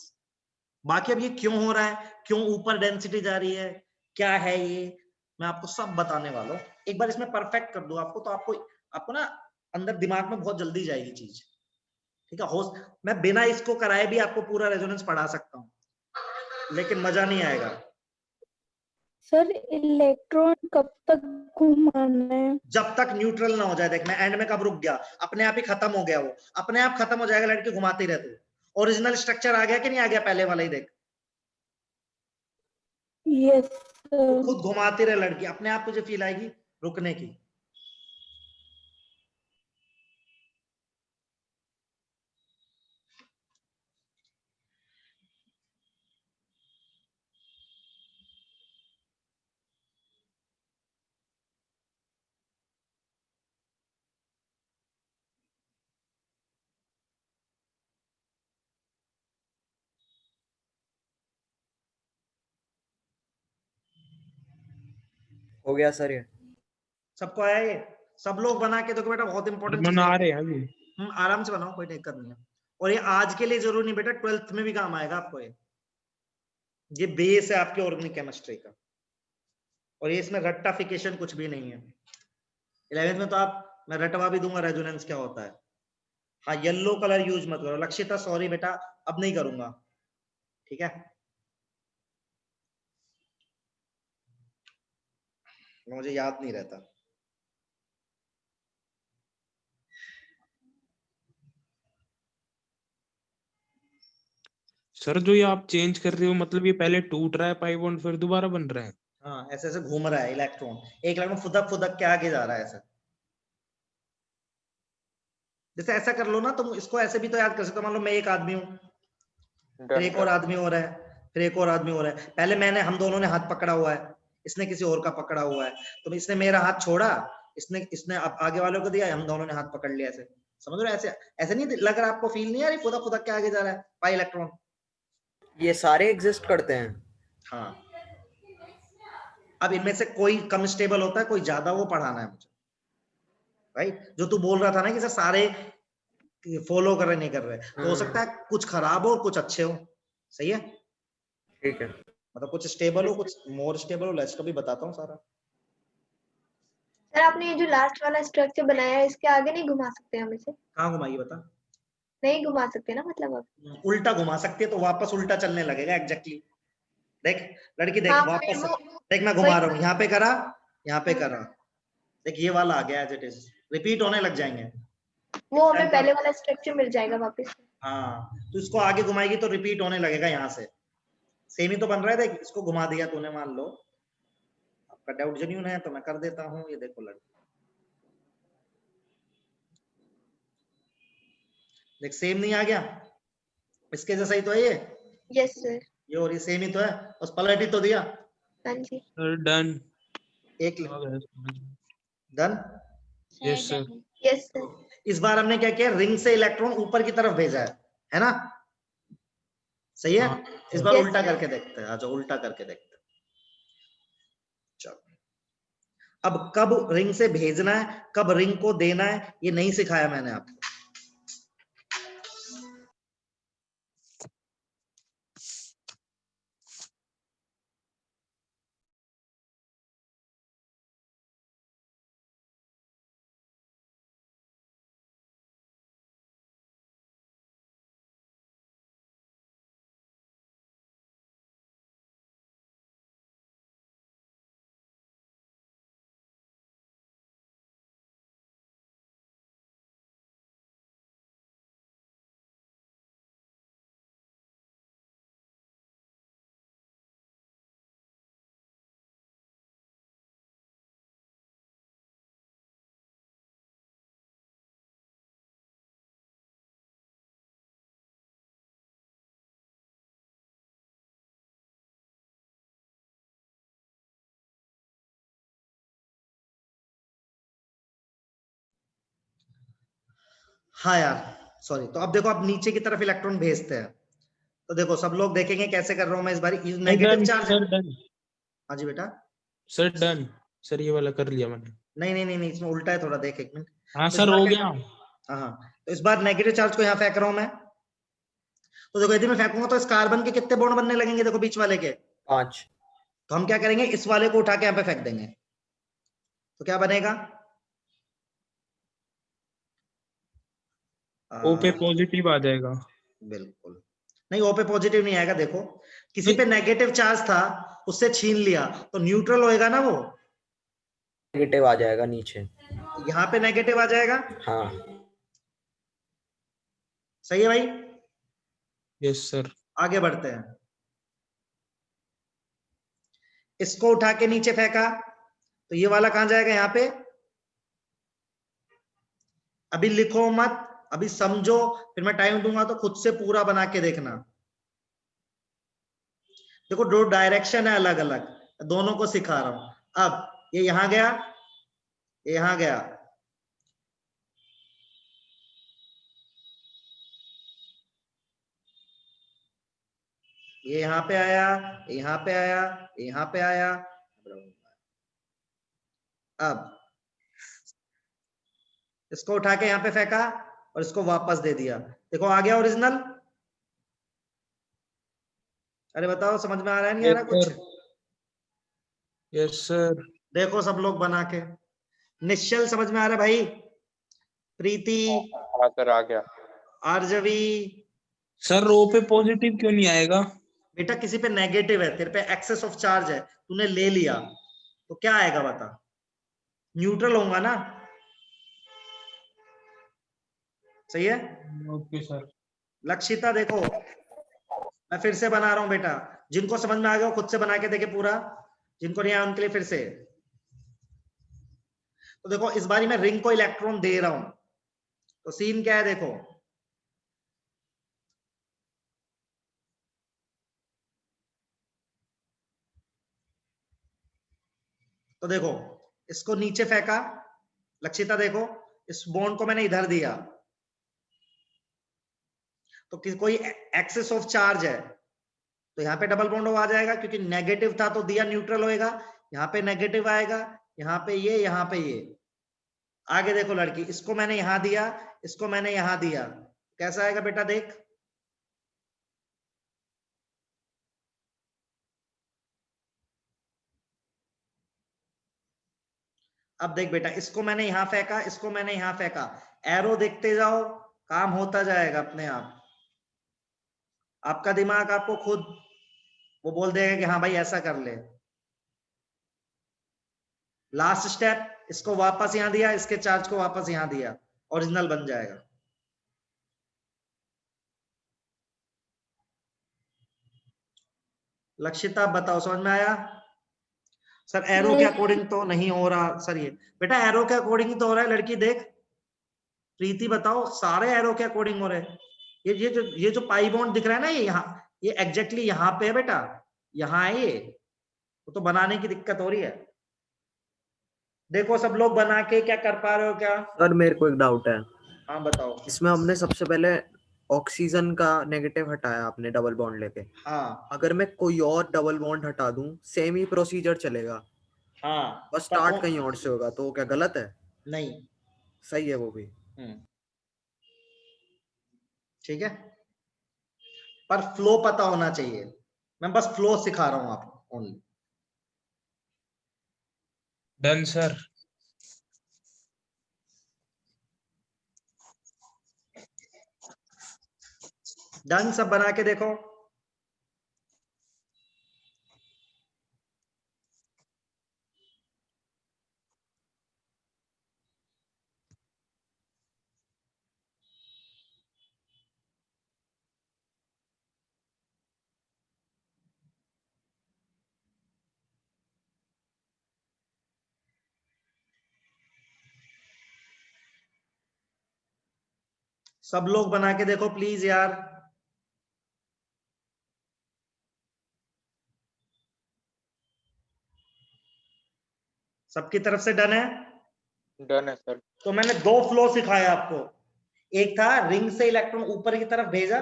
बाकी अब ये क्यों हो रहा है, क्यों ऊपर डेंसिटी जा रही है, क्या है ये, मैं आपको सब बताने वाला हूँ। एक बार इसमें परफेक्ट कर दो आपको, तो आपको ना अंदर दिमाग में बहुत जल्दी जाएगी चीज। ठीक है, हो मैं बिना इसको कराए भी आपको पूरा रेजोनेंस पढ़ा सकता हूँ, लेकिन मजा नहीं आएगा। सर इलेक्ट्रॉन कब तक घुमाना है? जब तक न्यूट्रल ना हो जाए। देख मैं एंड में कब रुक गया, अपने आप ही खत्म हो गया, वो अपने आप खत्म हो जाएगा, लड़के घुमाते ही रहते। ओरिजिनल स्ट्रक्चर आ गया कि नहीं आ गया? पहले वाला ही देख, यस तो सर। खुद घुमाती रहे लड़की, अपने आप तुझे फील आएगी रुकने की। हो गया सर ये? सबको आया ये? सब लोग बना के देखो बेटा, बहुत इंपॉर्टेंट चीज बना है। रहे हैं अभी। आराम से बनाओ, कोई दिक्कत नहीं है। और ये आज के लिए जरूरी नहीं बेटा, 12th में भी काम आएगा आपको। ये बेस है आपके ऑर्गेनिक केमिस्ट्री का, और ये इसमें रट्टाफिकेशन कुछ भी नहीं है। 11th में तो आप, मैं रटवा भी दूंगा रेजोनेंस क्या होता है। हाँ येलो कलर यूज मत करो लक्षिता, सॉरी बेटा अब नहीं करूंगा, ठीक है? मुझे याद नहीं रहता। सर जो ये आप चेंज कर रहे हो, मतलब ये पहले टूट रहा है पाई बॉन्ड, फिर दोबारा बन रहा है। हाँ ऐसे ऐसे घूम रहा है इलेक्ट्रॉन, एक इलेक्ट्रॉन फुदक फुदक के आगे जा रहा है ऐसा। जैसे ऐसा कर लो ना, तुम इसको ऐसे भी तो याद कर सकते हो। मान लो मैं एक आदमी हूँ, फिर एक और आदमी हो रहा है, फिर एक और आदमी हो रहा है। पहले हम दोनों ने हाथ पकड़ा हुआ है, इसने किसी और का पकड़ा हुआ है, तो इसने मेरा हाथ छोड़ा, इसने इसने आगे वालों को दिया, हम दोनों ने हाथ पकड़ लिया। ऐसे समझ रहे हो? ऐसे ऐसे नहीं लग रहा आपको? फील नहीं आ रही फुदक फुदक के आगे जा रहा है पाई इलेक्ट्रॉन? ये सारे एग्जिस्ट करते हैं? हाँ। अब इनमें से कोई कम स्टेबल होता है, कोई ज्यादा, वो पढ़ाना है मुझे। राइट, जो तू बोल रहा था ना कि सर सारे फॉलो कर रहे नहीं कर रहे, तो हो सकता है कुछ खराब हो कुछ अच्छे हो। सही है? ठीक है। मतलब कुछ स्टेबल हो कुछ मोर स्टेबल हो, लेट्स कभी बताता हूँ सारा। सर आपने ये जो लास्ट वाला स्ट्रक्चर बनाया है, इसके आगे नहीं घुमा सकते हम इसे? कहाँ घुमाइए बता? नहीं घुमा सकते ना, मतलब अब उल्टा घुमा सकती है तो वापस उल्टा चलने लगेगा। एग्जैक्टली देख लड़की, देख हाँ, वापस, वो देख मैं घुमा रहा हूँ, यहाँ पे करा, यहाँ पे करा, देख ये वाला आ गया एज इट इज, रिपीट होने लग जाएंगे। वो हमें पहले वाला स्ट्रक्चर मिल जाएगा वापस। हाँ तो इसको आगे घुमाएगी तो रिपीट होने लगेगा यहाँ से। सेम ही तो बन रहा है, देख इसको घुमा दिया तूने, मान लो आपका डाउट जेन्युइन है तो मैं कर देता हूँ। ये देखो लड़की, देख सेम नहीं आ गया? इसके जैसा ही तो है ये। Yes sir. ये और ये सेम ही तो है, बस पलट ही तो दिया। हाँ जी सर डन। एक done. Yes sir. Yes sir. इस बार हमने क्या किया, रिंग से इलेक्ट्रॉन ऊपर की तरफ भेजा है ना? सही है? इस बार Yes, उल्टा sir. करके देखते हैं। अच्छा उल्टा करके देखते हैं। चलो, अब कब रिंग से भेजना है, कब रिंग को देना है, ये नहीं सिखाया मैंने आपको। हाँ यार सॉरी। तो अब देखो, अब नीचे की तरफ इलेक्ट्रॉन भेजते हैं। तो देखो सब लोग देखेंगे कैसे कर रहा हूं मैं इस बार। नेगेटिव चार्ज है। सर डन हाँ जी बेटा। सर डन सर, ये वाला कर लिया मैंने। नहीं, इसमें उल्टा है थोड़ा, देख एक मिनट। हाँ तो इस सर बार हो क्या, गया। हाँ तो इस बार नेगेटिव चार्ज को यहाँ फेंक रहा हूं मैं। तो देखो यदि मैं फेंकूंगा तो इस कार्बन के कितने बॉन्ड बनने लगेंगे, देखो बीच वाले के 5। तो हम क्या करेंगे, इस वाले को उठा के यहाँ पे फेंक देंगे। तो क्या बनेगा, ओ पे पॉजिटिव आ जाएगा। बिल्कुल नहीं, ओ पे पॉजिटिव नहीं आएगा। देखो किसी पे नेगेटिव चार्ज था, उससे छीन लिया तो न्यूट्रल होएगा ना, वो नेगेटिव आ जाएगा नीचे। यहाँ पे नेगेटिव आ जाएगा। हाँ सही है भाई। Yes sir. आगे बढ़ते हैं। इसको उठा के नीचे फेंका तो ये वाला कहां जाएगा, यहाँ पे। अभी लिखो मत, अभी समझो, फिर मैं टाइम दूंगा तो खुद से पूरा बना के देखना। देखो दो डायरेक्शन है अलग अलग, दोनों को सिखा रहा हूं। अब ये यहां गया, ये यहां गया, ये यहां पे आया, यहां पे आया, यहां पे आया। अब इसको उठा के यहां पे फेंका और इसको वापस दे दिया। देखो आ गया ओरिजिनल। अरे बताओ समझ में आ रहा है नहीं आ रहा कुछ। Yes sir. देखो सब लोग बना के। निश्चल समझ में आ रहा है भाई, प्रीति, सर आ गया। आरजवी। सर रो पे पॉजिटिव क्यों नहीं आएगा। बेटा किसी पे नेगेटिव है, तेरे पे एक्सेस ऑफ चार्ज है, तूने ले लिया तो क्या आएगा बता, न्यूट्रल होगा ना। सही है। Okay sir. लक्षिता देखो मैं फिर से बना रहा हूं बेटा, जिनको समझ में आ गया वो खुद से बना के देखे पूरा, जिनको नहीं आया उनके लिए फिर से। तो देखो इस बारी मैं रिंग को इलेक्ट्रॉन दे रहा हूं, तो सीन क्या है देखो। तो देखो इसको नीचे फेंका, लक्षिता देखो इस बॉन्ड को मैंने इधर दिया, तो कोई एक्सेस ऑफ चार्ज है तो यहाँ पे डबल बॉन्ड आ जाएगा, क्योंकि नेगेटिव था तो दिया न्यूट्रल होएगा। यहाँ पे नेगेटिव आएगा, यहाँ पे ये, यहाँ पे ये। आगे देखो लड़की, इसको मैंने यहां दिया, इसको मैंने यहां दिया, कैसा आएगा बेटा देख। अब देख बेटा, इसको मैंने यहां फेंका, इसको मैंने यहां फेंका, एरो देखते जाओ, काम होता जाएगा अपने आप। आपका दिमाग आपको खुद वो बोल देगा कि हाँ भाई ऐसा कर ले। लास्ट स्टेप, इसको वापस यहां दिया, इसके चार्ज को वापस यहां दिया, ओरिजिनल बन जाएगा। लक्षिता बताओ समझ में आया। सर एरो के अकॉर्डिंग तो नहीं हो रहा सर, ये बेटा एरो के अकॉर्डिंग तो हो रहा है लड़की देख। प्रीति बताओ, सारे एरो के अकॉर्डिंग हो रहे हैं। ये जो पाई बॉन्ड दिख रहा है ना, ये यहाँ, ये एग्जैक्टली यहाँ पे है बेटा, यहाँ है ये। तो बनाने की दिक्कत हो रही है। देखो सब लोग बना के क्या कर पा रहे हो क्या। सर मेरे को एक डाउट है। हाँ बताओ। इसमें हमने सबसे पहले ऑक्सीजन का नेगेटिव हटाया आपने डबल बॉन्ड लेके। हाँ अगर मैं कोई और डबल बॉन्ड हटा दूं, सेम ही प्रोसीजर चलेगा। हाँ बस स्टार्ट कहीं और से होगा, तो क्या गलत है। नहीं सही है वो भी। ठीक है, पर फ्लो पता होना चाहिए। मैं बस फ्लो सिखा रहा हूं आपको ओनली। Done sir. डन, सब बना के देखो। सब लोग बना के देखो प्लीज यार। सबकी तरफ से डन है। डन है सर। तो मैंने दो फ्लो सिखाए आपको, एक था रिंग से इलेक्ट्रॉन ऊपर की तरफ भेजा,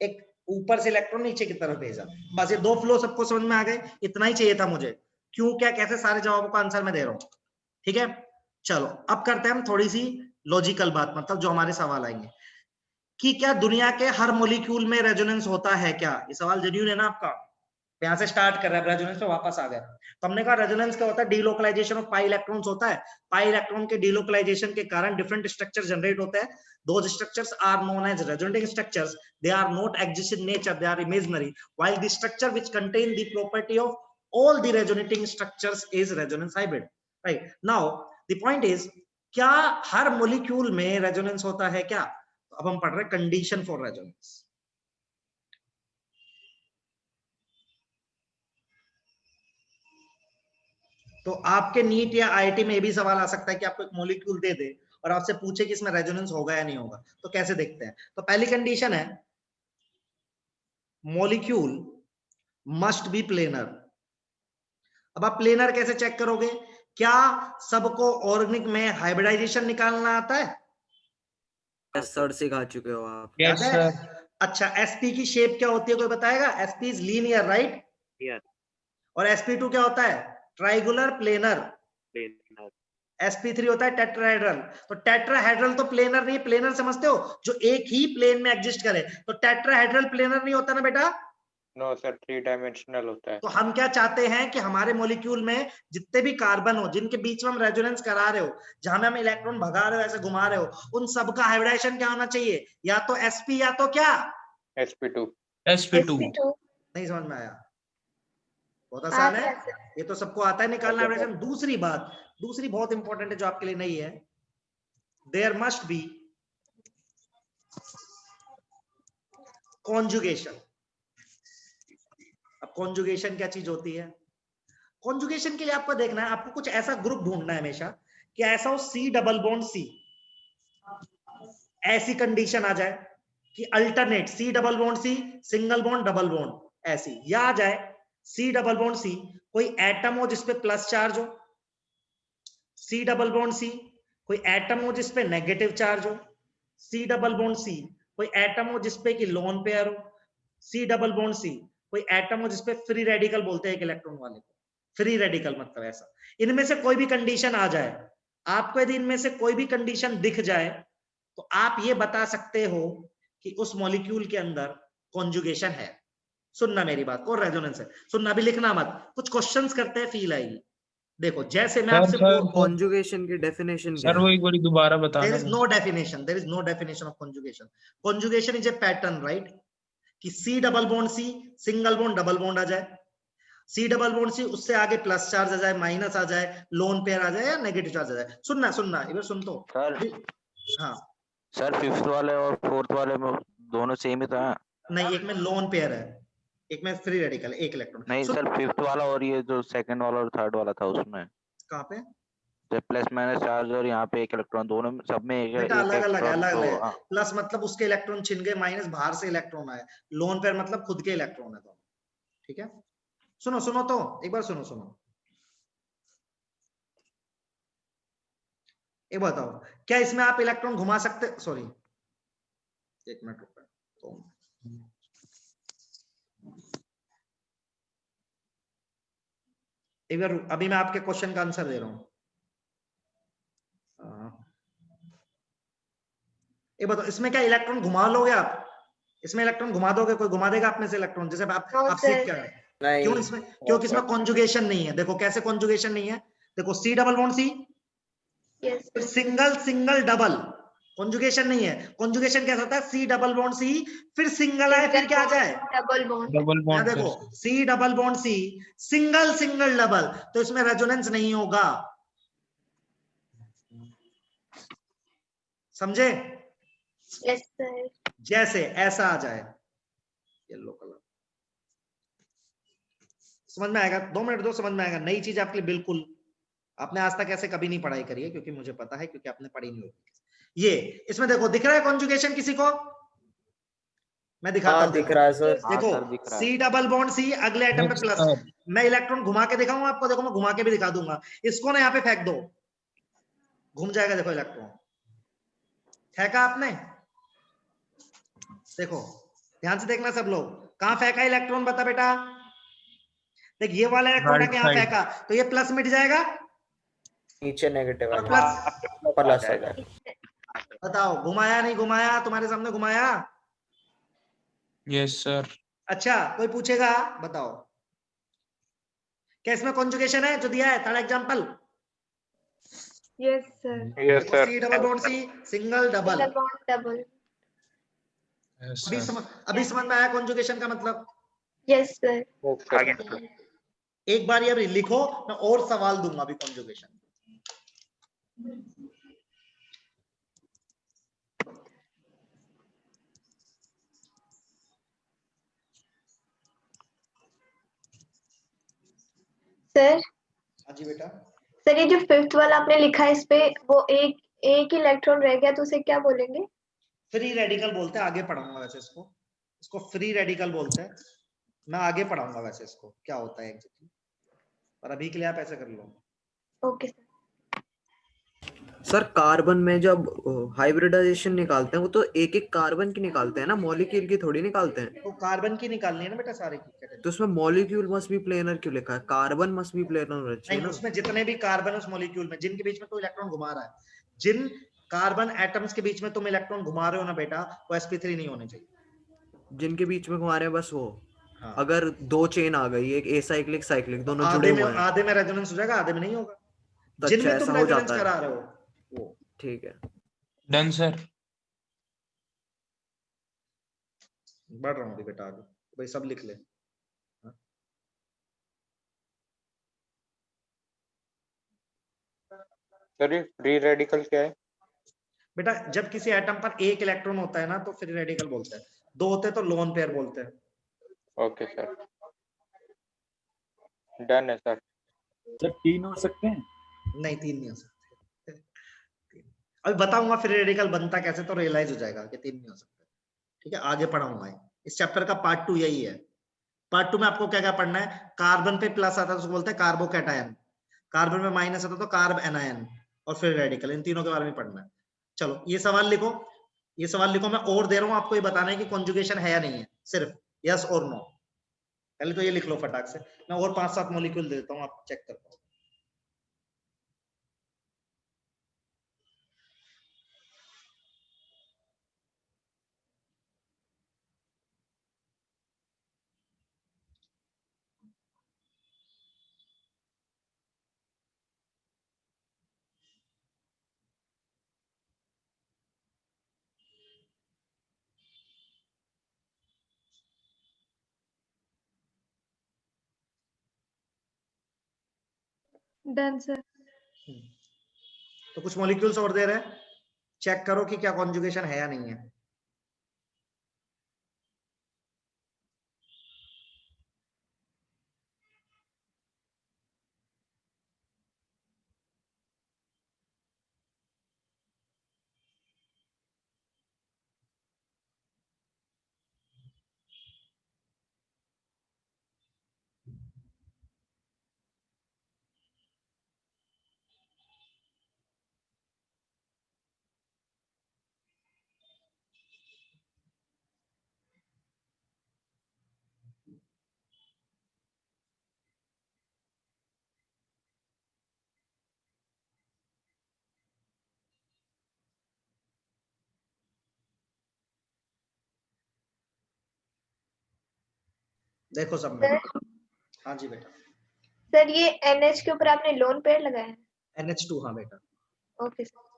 एक ऊपर से इलेक्ट्रॉन नीचे की तरफ भेजा। बस ये दो फ्लो सबको समझ में आ गए, इतना ही चाहिए था मुझे। क्यों क्या कैसे सारे जवाबों का आंसर मैं दे रहा हूं, ठीक है। चलो अब करते हैं हम थोड़ी सी लॉजिकल बात, मतलब जो हमारे सवाल आएंगे कि क्या दुनिया के हर मॉलिक्यूल में रेजोनेंस होता है क्या? ये सवाल जेन्युइन है ना आपका? यहां से स्टार्ट कर रहा है, रेजोनेंस पे वापस आ गया। तो हमने कहा रेजोनेंस क्या होता है? डीलोकलाइजेशन ऑफ पाई इलेक्ट्रॉन्स होता है। पाई इलेक्ट्रॉन के डीलोकलाइजेशन के कारण डिफरेंट स्ट्रक्चर जनरेट होते हैं। Those structures are known as resonating structures. They are not exist in nature, they are imaginary, while the structure which contain the property of all the resonating structures is resonance hybrid. Right now the point is, क्या हर molecule में resonance होता है क्या? अब हम पढ़ रहे हैं कंडीशन फॉर रेजोनेंस। तो आपके नीट या आईआईटी में भी सवाल आ सकता है कि आपको एक मॉलिक्यूल दे दे और आपसे पूछे कि इसमें रेजोनेंस होगा या नहीं होगा। तो कैसे देखते हैं? तो पहली कंडीशन है मॉलिक्यूल मस्ट बी प्लेनर। अब आप प्लेनर कैसे चेक करोगे? क्या सबको ऑर्गेनिक में हाइब्रिडाइजेशन निकालना आता है? सर सिखा चुके हो आप। Yes sir. अच्छा, sp की शेप क्या होती है कोई बताएगा? sp is linear, right? Yes. और sp2 क्या होता है? ट्राइगुलर प्लेनर। sp3 होता है टेट्राहेड्रल। तो टेट्राहेड्रल तो प्लेनर नहीं, प्लेनर समझते हो जो एक ही प्लेन में एग्जिस्ट करे। तो टेट्राहेड्रल प्लेनर नहीं होता ना बेटा? नो सर, 3 डायमेंशनल होता है। तो हम क्या चाहते हैं कि हमारे मॉलिक्यूल में जितने भी कार्बन हो जिनके बीच में हम रेजोनेंस करा रहे हो, जहां में हम इलेक्ट्रॉन भगा रहे हो, ऐसे घुमा रहे हो, उन सबका हाइब्रिडाइजेशन क्या होना चाहिए? या तो sp या तो क्या? sp2। sp2। नहीं समझ में आया? बहुत आसान है, ये तो सबको आता है निकालना हाइब्रिडेशन। दूसरी बहुत इंपॉर्टेंट है जो आपके लिए नहीं है, देयर मस्ट बी कॉन्जुगेशन। अब कॉन्जुगेशन क्या चीज होती है? कॉन्जुगेशन के लिए आपको देखना है, आपको कुछ ऐसा ग्रुप ढूंढना है हमेशा कि ऐसा हो C डबल बॉन्ड C, ऐसी कंडीशन आ जाए कि alternate C double bond C single bond double bond, ऐसी। या आ जाए C डबल बॉन्ड C कोई एटम हो जिसपे प्लस चार्ज हो, C डबल बॉन्ड C कोई एटम हो जिसपे नेगेटिव चार्ज हो, C डबल बॉन्ड C कोई एटम हो जिसपे कि लोन पेयर हो, C डबल बॉन्ड C कोई एटम हो जिसपे फ्री रेडिकल बोलते हैं एक इलेक्ट्रॉन वाले को, फ्री रेडिकल मतलब ऐसा। इनमें से कोई भी कंडीशन आ जाए, आपको यदि इनमें से कोई भी कंडीशन दिख जाए तो आप ये बता सकते हो कि उस मॉलिक्यूल के अंदर कॉन्जुगेशन है। सुनना मेरी बात, और रेजोनेंस है। सुनना, भी लिखना मत, कुछ क्वेश्चंस करते हैं, फील आएगी। देखो जैसे मैं आपसे कॉन्जुगेशन की डेफिनेशन क्या है? सर वो एक बार दोबारा बताना। There is no definition, there is no definition of conjugation. Conjugation is a pattern, right? कि C double bond C single bond double bond आ जाए, C डबल बॉन्ड C उससे आगे प्लस चार्ज आ जाए, माइनस आ जाए, लोन पेयर आ जाए या negative charge आ जाए। सुनना एक बार सुन तो। सर हाँ सर, 5th वाले और 4th वाले में दोनों सेम ही तो है? नहीं, एक में लोन पेयर है, एक में फ्री रेडिकल, एक इलेक्ट्रॉन। नहीं सर, 5th वाला और ये जो 2nd वाला और 3rd वाला था उसमें कहाँ पे? तो प्लस माइनस चार्ज और यहाँ पे एक इलेक्ट्रॉन, दोनों में सब में एक बेटा अलग अलग इलेक्ट्रॉन। है। प्लस मतलब उसके इलेक्ट्रॉन छिन गए, माइनस बाहर से इलेक्ट्रॉन आए, लोन पेयर मतलब खुद के इलेक्ट्रॉन है दोनों। ठीक है, सुनो तो एक बार सुनो। एक बताओ, क्या इसमें आप इलेक्ट्रॉन घुमा सकते? सॉरी एक मिनट रुको तो एक बार, अभी मैं आपके क्वेश्चन का आंसर दे रहा हूं। एक बताओ, इसमें क्या इलेक्ट्रॉन घुमा लोगे आप? इसमें इलेक्ट्रॉन घुमा दोगे? कोई घुमा देगा आप में से इलेक्ट्रॉन? जैसे आप सीख कर रहे हैं, क्यों इसमें? क्योंकि इसमें कॉन्जुगेशन नहीं है। देखो कैसे कॉन्जुगेशन नहीं है, देखो C डबल बॉन्ड C फिर सिंगल डबल, कॉन्जुगेशन नहीं है। कॉन्जुगेशन कैसा होता है? C डबल बॉन्ड C फिर सिंगल आए, फिर क्या आ जाए? Double bond. देखो C double bond C single double, तो इसमें रेजोनेंस नहीं होगा। समझे? Yes sir. जैसे ऐसा आ जाए येलो कलर, समझ में आएगा? 2 मिनट दो, समझ में आएगा। नई चीज आपके लिए बिल्कुल, आपने आज तक ऐसे कभी नहीं पढ़ाई करी है, क्योंकि मुझे पता है, क्योंकि आपने पढ़ी नहीं होगी। ये इसमें देखो दिख रहा है कॉन्जुगेशन किसी को? मैं दिखाता हूं, दिख रहा है सर। देखो C डबल बॉन्ड C अगले आइटम पे प्लस। मैं इलेक्ट्रॉन घुमा के दिखाऊंगा आपको, देखो मैं घुमा के भी दिखा दूंगा। इसको ना यहाँ पे फेंक दो, घूम जाएगा, देखो इलेक्ट्रॉन फेंका आपने, देखो ध्यान से देखना सब लोग, कहाँ फेंका इलेक्ट्रॉन, बता बेटा। देख ये वाला इलेक्ट्रॉन है Right यहाँ side. फेंका, तो ये प्लस मिट जाएगा नीचे नेगेटिव और है, प्लस, प्लस हो जाएगा। बताओ घुमाया नहीं घुमाया, तुम्हारे सामने घुमाया। Yes sir. अच्छा कोई पूछेगा, बताओ क्या इसमें कॉन्जुगेशन है जो दिया है, third example. Yes sir, yes sir. C double bond C, single double. Single bond double. Yes अभी sir. अभी समझ में आया कॉन्जुगेशन का मतलब। Yes sir. आगे एक बार ये अभी लिखो, मैं और सवाल दूंगा अभी कॉन्जुगेशन। सर हाँ जी बेटा। सर ये जो फिफ्थ वाला आपने लिखा है इस पे, वो एक इलेक्ट्रॉन रह गया तो उसे क्या बोलेंगे? फ्री रेडिकल बोलते हैं, आगे पढ़ाऊंगा वैसे इसको फ्री रेडिकल बोलते हैं। मैं आगे पढ़ाऊंगा वैसे इसको क्या होता है एग्जैक्टली, पर अभी के लिए आप ऐसे कर लो। Okay sir. सर कार्बन में जब हाइब्रिडाइजेशन निकालते हैं वो तो एक एक कार्बन की निकालते हैं ना, मॉलिक्यूल की थोड़ी निकालते हैं। तो कार्बन की निकालनी है ना बेटा सारे की। तो उसमें मॉलिक्यूल मस्ट बी प्लेनर क्यों लिखा है? कार्बन मस्ट बी प्लेनर होना चाहिए नहीं, ना। उसमें जितने भी कार्बन उस मॉलिक्यूल में जिनके बीच में तो इलेक्ट्रॉन घुमा रहा है, जिन कार्बन एटम्स के बीच में तुम इलेक्ट्रॉन घुमा रहे हो ना बेटा, वो sp3 नहीं होने चाहिए। जिनके बीच में घुमा रहे हैं बस वो। हाँ। अगर दो चेन आ गई, एक एसाइक्लिक साइक्लिक, दोनों जुड़े आधे में हुए हैं, आधे में रेजोनेंस हो जाएगा, आधे में नहीं होगा, तो अच्छा जिनमें ऐसा तुम हो रेजोनेंस जाता करा है। रहे हो वो। ठीक है, Done sir. बढ़ रहा हूँ अभी बेटा आगे, भाई सब लिख ले। हाँ? सर ये फ्री रेडिकल क्या है? बेटा जब किसी एटम पर एक इलेक्ट्रॉन होता है ना तो फ्री रेडिकल बोलते हैं, दो होते हैं तो लोन पेयर बोलते हैं। ओके सर, डन है सर। सर 3 हो सकते हैं? नहीं 3 नहीं हो सकते। अभी बताऊंगा फ्री रेडिकल बनता कैसे, तो रियलाइज हो जाएगा कि 3 नहीं हो सकते। ठीक है, आगे पढ़ाऊंगा। इस चैप्टर का पार्ट 2 यही है। पार्ट 2 में आपको क्या क्या पढ़ना है, कार्बन पे प्लस आता है तो उसको बोलते हैं कार्बोकैटायन, कार्बन में माइनस आता है तो कार्ब एनायन, और फिर रेडिकल, इन तीनों के बारे में पढ़ना है। चलो ये सवाल लिखो, ये सवाल लिखो, मैं और दे रहा हूं आपको, ये बताना है कि कॉन्जुगेशन है या नहीं है, सिर्फ यस और नो। पहले तो ये लिख लो फटाक से, मैं और 5-7 मॉलिक्यूल देता हूं, आप चेक कर पाओ। Done sir. तो कुछ मॉलिक्यूल्स और दे रहे हैं, चेक करो कि क्या कॉन्जुगेशन है या नहीं है। देखो सब में। हाँ जी बेटा। सर ये NH के ऊपर आपने लोन पेयर लगाया है? NH2 हाँ बेटा। Okay sir.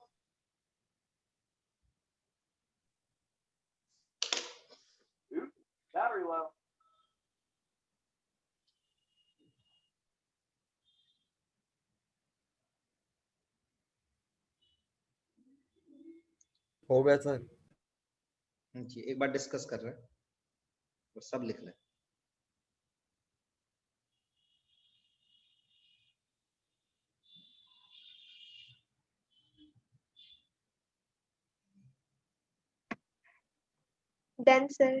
हो गया सर। जी एक बार डिस्कस कर रहे हैं, तो सब लिख लें। Done sir.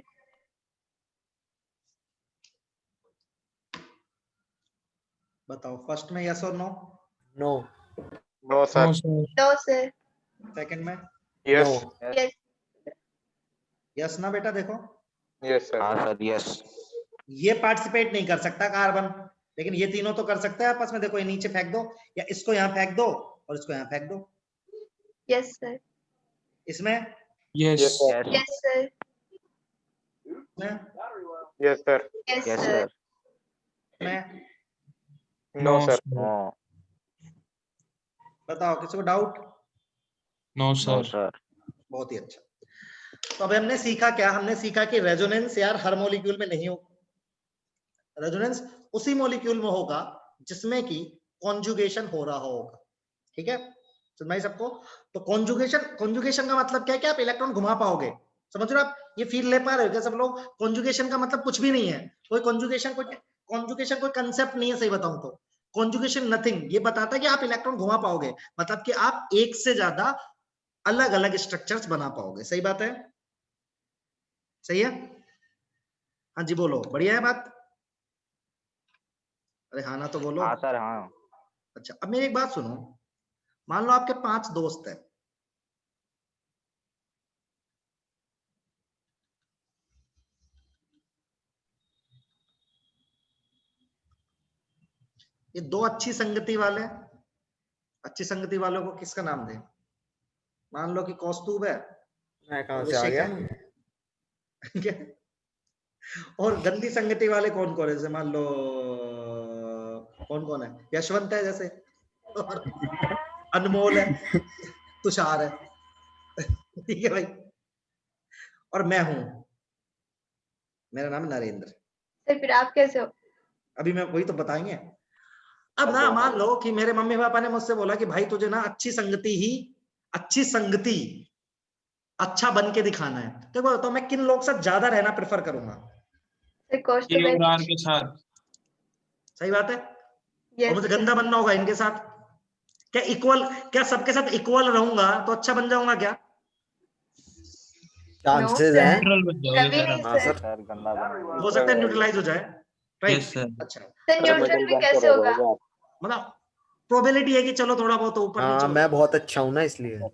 बताओ फर्स्ट में यस और no, no. No sir. No sir. No sir. Second में यस। नो। यस। यस ना बेटा, देखो यस सर। हाँ सर यस। ये पार्टिसिपेट नहीं कर सकता कार्बन, लेकिन ये तीनों तो कर सकते हैं आपस में। देखो ये नीचे फेंक दो, या इसको यहाँ फेंक दो और इसको यहाँ फेंक दो। Yes sir. इसमें yes yes sir. Yes sir. Yes sir. Yes yes sir. Sir. में नो सर। नो बताओ, किसी को doubt? No no sir. Sir. बहुत ही अच्छा। तो अब हमने सीखा क्या? हमने सीखा कि रेजोनेंस यार हर मॉलिक्यूल में नहीं होगा। रेजोनेंस उसी मॉलिक्यूल में होगा जिसमें कि कॉन्जुगेशन हो रहा होगा। ठीक है, समझ में सबको? तो कॉन्जुगेशन का मतलब क्या है कि आप इलेक्ट्रॉन घुमा पाओगे। समझ रहे हो आप? ये फील ले पा रहे हो क्या सब लोग? कॉन्जुगेशन का मतलब कुछ भी नहीं है। कोई कॉन्जुगेशन कोई कंसेप्ट नहीं है। सही बताऊं तो कॉन्जुगेशन नथिंग, ये बताता है कि आप इलेक्ट्रॉन घुमा पाओगे, मतलब कि आप एक से ज्यादा अलग अलग स्ट्रक्चर्स बना पाओगे। सही बात है? सही है? हाँ जी बोलो, बढ़िया है बात? अरे हाँ ना तो बोलो। हाँ सर हाँ। अच्छा, अब मेरी एक बात सुनो। मान लो आपके 5 दोस्त हैं। ये 2 अच्छी संगति वाले, अच्छी संगति वालों को किसका नाम दें? मान लो कि कौस्तुभ है, मैं कहाँ से आ अभिषेक गया? है। क्या? और गंदी संगति वाले कौन कौन है? जैसे मान लो कौन कौन है? यशवंत है जैसे, और अनमोल है, तुषार है। ठीक है भाई, और मैं हूं, मेरा नाम नरेंद्र। सर फिर आप कैसे हो? अभी मैं वही तो बताएंगे। अब ना मान लो कि मेरे मम्मी पापा ने मुझसे बोला कि भाई तुझे ना अच्छी संगति अच्छा बन के दिखाना है। तो बताओ मैं किन लोग से ज्यादा रहना प्रेफर करूंगा? सर कौस्तुभ ए और आर के साथ। सही बात है। और यस मुझे सर। गंदा बनना होगा इनके साथ? क्या सबके साथ इक्वल रहूंगा तो अच्छा बन जाऊंगा क्या? नो चांसेस सर, हैं। न्यूट्रल बन जाओगे कभी सर नहीं आप। हाँ सर। सर। सर गंदा बन हो सकता है न्यूट्रलाइज हो जाए, राइट? Yes sir. अच्छा, सर न्यूट्रल भी कैसे होगा? मतलब प्रोबेबिलिटी है कि चलो थोड़ा बहुत ऊपर नीचे हाँ हो। मैं बहुत अच्छा हूँ ना इसलिए।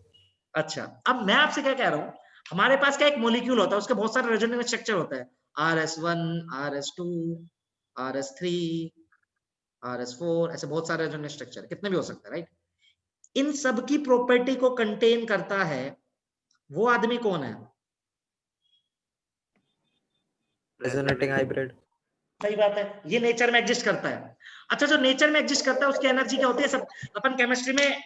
अच्छा, अब मैं आपसे क्या कह रहा हूँ, हमारे पास क्या एक मॉलिक्यूल होता है, उसके बहुत सारे रेजोनेंस स्ट्रक्चर होता है। RS1, RS2, RS3, RS4, ऐसे बहुत सारे रेजोनेंस स्ट्रक्चर, कितने भी हो सकते हैं, राइट? इन सब की प्रॉपर्टी को कंटेन करता है वो आदमी कौन है? Resonating hybrid. सही बात है, ये नेचर में एग्जिस्ट करता है। अच्छा, जो नेचर में एग्जिस्ट करता है उसकी एनर्जी क्या होती है? सब अपन केमिस्ट्री में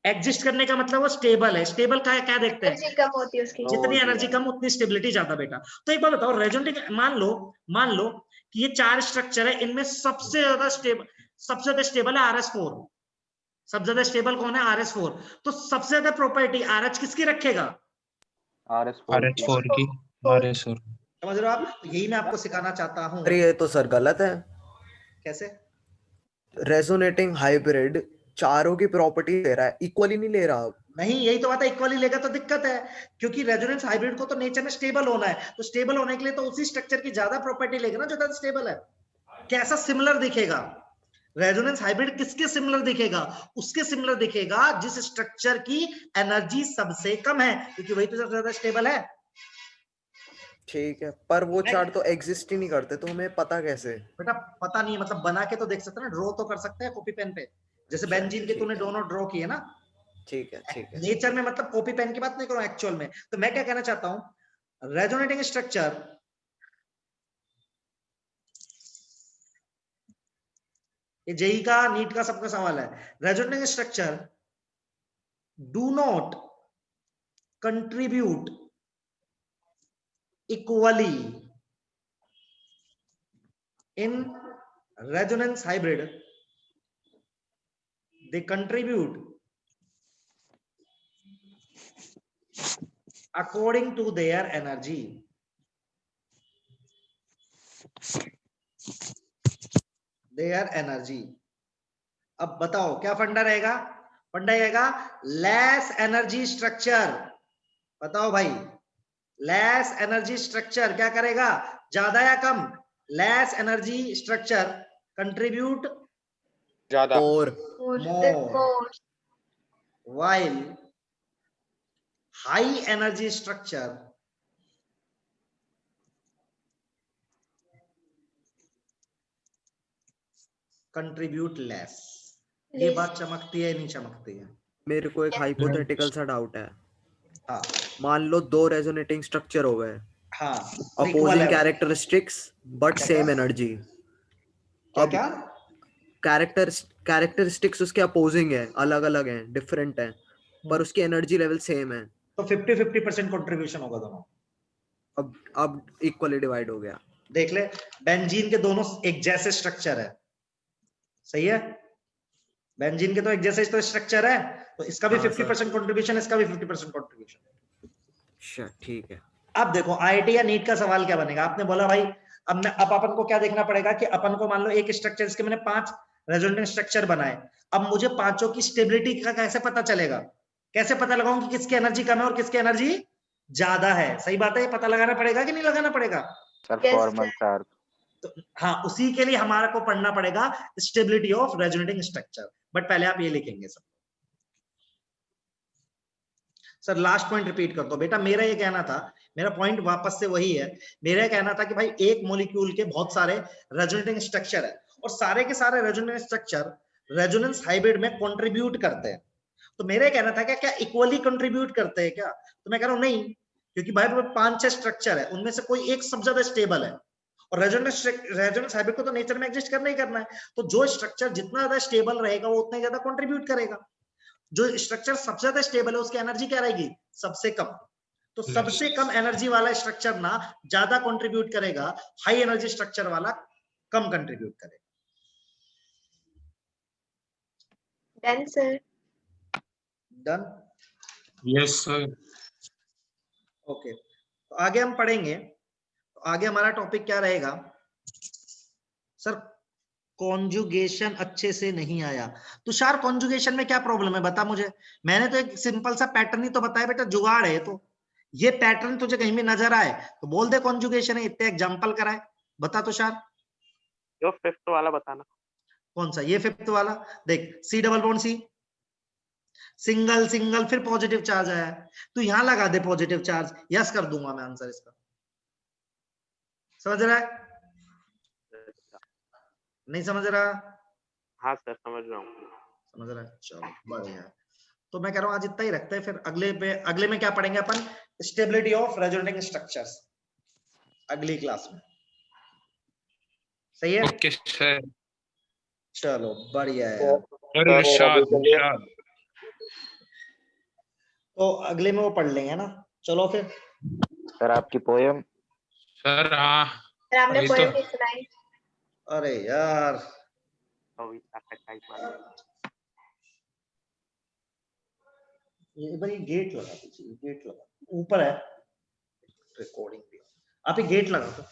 एग्जिस्ट करने का मतलब वो स्टेबल है। स्टेबल का क्या देखते हैं? एनर्जी कम होती है उसकी। जितनी एनर्जी कम उतनी स्टेबिलिटी ज्यादा बेटा। तो एक बात बताओ, रेजोनेटिंग मान लो कि ये 4 स्ट्रक्चर है, इनमें सबसे ज्यादा स्टेबल है RS4। सबसे ज्यादा स्टेबल कौन है? RS4। तो सबसे ज्यादा प्रॉपर्टी RH किसकी रखेगा? RH4 की। RS4। समझ रहे हो आप? तो यही मैं आपको सिखाना चाहता हूँ। अरे ये तो सर गलत है। कैसे? रेजोनेटिंग हाइब्रिड चारों की प्रॉपर्टी ले रहा है, इक्वली नहीं ले रहा। नहीं, यही तो बात है, इक्वली लेगा तो दिक्कत है, क्योंकि रेजोनेंस हाइब्रिड को तो नेचर में स्टेबल होना है। तो स्टेबल होने के लिए तो उसी स्ट्रक्चर की ज्यादा प्रॉपर्टी लेगा ना जो ज्यादा स्टेबल है। कैसा सिमिलर दिखेगा? रेजोनेंस हाइब्रिड किसके सिमिलर दिखेगा? उसके सिमिलर दिखेगा जिस स्ट्रक्चर की एनर्जी सबसे कम है, क्योंकि वही तो सबसे ज्यादा स्टेबल है। ठीक है, पर वो चार्ट तो एग्जिस्ट ही नहीं करते, तो हमें पता कैसे? बेटा पता नहीं है, मतलब बना के तो देख सकते हैं ना, ड्रॉ तो कर सकते हैं कॉपी पेन पे, जैसे बेंजीन के तूने दोनों ड्रॉ किए ना। ठीक है ठीक है। नेचर में मतलब कॉपी पेन की बात नहीं करो, एक्चुअल में। तो मैं क्या कहना चाहता हूं, रेजोनेटिंग स्ट्रक्चर, ये जेई का नीट का सबका सवाल है। Resonating structure do not contribute equally in resonance hybrid, they contribute according to their energy. Their energy. अब बताओ क्या फंडा रहेगा? फंडा रहेगा लेस एनर्जी स्ट्रक्चर। बताओ भाई, लेस एनर्जी स्ट्रक्चर क्या करेगा? ज्यादा या कम? लेस एनर्जी स्ट्रक्चर कंट्रीब्यूट ज्यादा। more while high energy structure contribute less. ये बात चमकती है नहीं चमकती है? मेरे को एक हाइपोथेटिकल सा डाउट है। हाँ मान लो 2 रेजोनेटिंग स्ट्रक्चर हो गए, हाँ, opposing characteristics but same energy. क्या क्या कैरेक्टरिस्टिक्स उसके अपोजिंग है, अलग अलग हैं, डिफरेंट हैं, पर उसकी एनर्जी लेवल सेम है, तो 50-50% कंट्रीब्यूशन होगा दोनों। अब इक्वली डिवाइड हो गया। देख ले, बेंजीन के दोनों एक जैसे स्ट्रक्चर है, सही है? बेंजीन के तो एक जैसे तो स्ट्रक्चर है, तो इसका भी 50% कंट्रीब्यूशन, इसका भी 50% कंट्रीब्यूशन। ठीक है। अब देखो आईआईटी या नीट का सवाल क्या बनेगा? आपने बोला भाई अब अपन को क्या देखना पड़ेगा कि अपन को मान लो एक स्ट्रक्चर, इसके मैंने 5 रेजोनेटिंग स्ट्रक्चर बनाए, अब मुझे पांचों की स्टेबिलिटी का कैसे पता चलेगा? कैसे पता लगाऊं कि किसकी एनर्जी कम है और किसकी एनर्जी ज्यादा है? सही बात है, ये पता लगाना पड़ेगा कि नहीं लगाना पड़ेगा सर? Formal chart. तो हाँ, उसी के लिए हमारा को पढ़ना पड़ेगा stability of resonating structure. But पहले आप ये लिखेंगे सब। सर लास्ट पॉइंट रिपीट कर दो बेटा। मेरा ये कहना था, मेरा पॉइंट वापस से वही है, मेरा कहना था कि भाई एक मॉलिक्यूल के बहुत सारे रेजोनेटिंग स्ट्रक्चर है और सारे के सारे रेजोनेटिंग स्ट्रक्चर रेजोनेंस हाइब्रिड में कंट्रीब्यूट करते हैं। तो मेरा कहना था क्या इक्वली कंट्रीब्यूट करते हैं क्या? तो मैं कह रहा हूं नहीं, क्योंकि भाई 5-6 स्ट्रक्चर है, उनमें से कोई एक सबसे ज्यादा स्टेबल है और रेजोनेंस हाइब्रिड को तो नेचर में एग्जिस्ट करना ही करना है। तो जो स्ट्रक्चर जितना ज्यादा स्टेबल रहेगा वो उतना ज्यादा कंट्रीब्यूट करेगा। जो स्ट्रक्चर सबसे ज्यादा स्टेबल है उसकी एनर्जी क्या रहेगी? सबसे कम। तो सबसे कम एनर्जी वाला स्ट्रक्चर ना ज्यादा कंट्रीब्यूट करेगा, हाई एनर्जी स्ट्रक्चर वाला कम कंट्रीब्यूट करेगा। Done sir. Done? Yes sir. Okay, तो आगे हम पढ़ेंगे। तो आगे हमारा टॉपिक क्या रहेगा? सर कॉन्जुगेशन अच्छे से नहीं आया। तुषार कॉन्जुगेशन में क्या प्रॉब्लम है बता मुझे। मैंने तो एक सिंपल सा पैटर्न ही तो बताया बेटा, जुगाड़ है। तो ये पैटर्न तुझे कहीं भी नजर आए तो बोल दे कॉन्जुगेशन है, इतने एग्जांपल कराए। बता तुषार। जो 5th वाला बताना। कौन सा? ये 5th वाला देख, C double bond C, single single फिर पॉजिटिव चार्ज आया है, तू यहां लगा दे पॉजिटिव चार्ज, यस कर दूंगा मैं आंसर इसका। समझ रहा है? नहीं समझ रहा? हाँ सर समझ रहा हूँ। समझ रहा है, चलो बढ़िया। तो मैं कह रहा हूं आज इतना ही रखते हैं, फिर अगले में क्या पढ़ेंगे अपन? स्टेबिलिटी ऑफ रेजोनेटिंग स्ट्रक्चर्स अगली क्लास में। सही है? Okay sir. चलो बढ़िया है। तो अगले में वो पढ़ लेंगे ना। चलो फिर। सर आपकी पोयम। सर हाँ, सर आपने पोएम नहीं सुनाई। अरे यार ये भाई गेट लगा दीजिए, गेट लगा ऊपर है रिकॉर्डिंग भी। आप ये गेट लगा दो।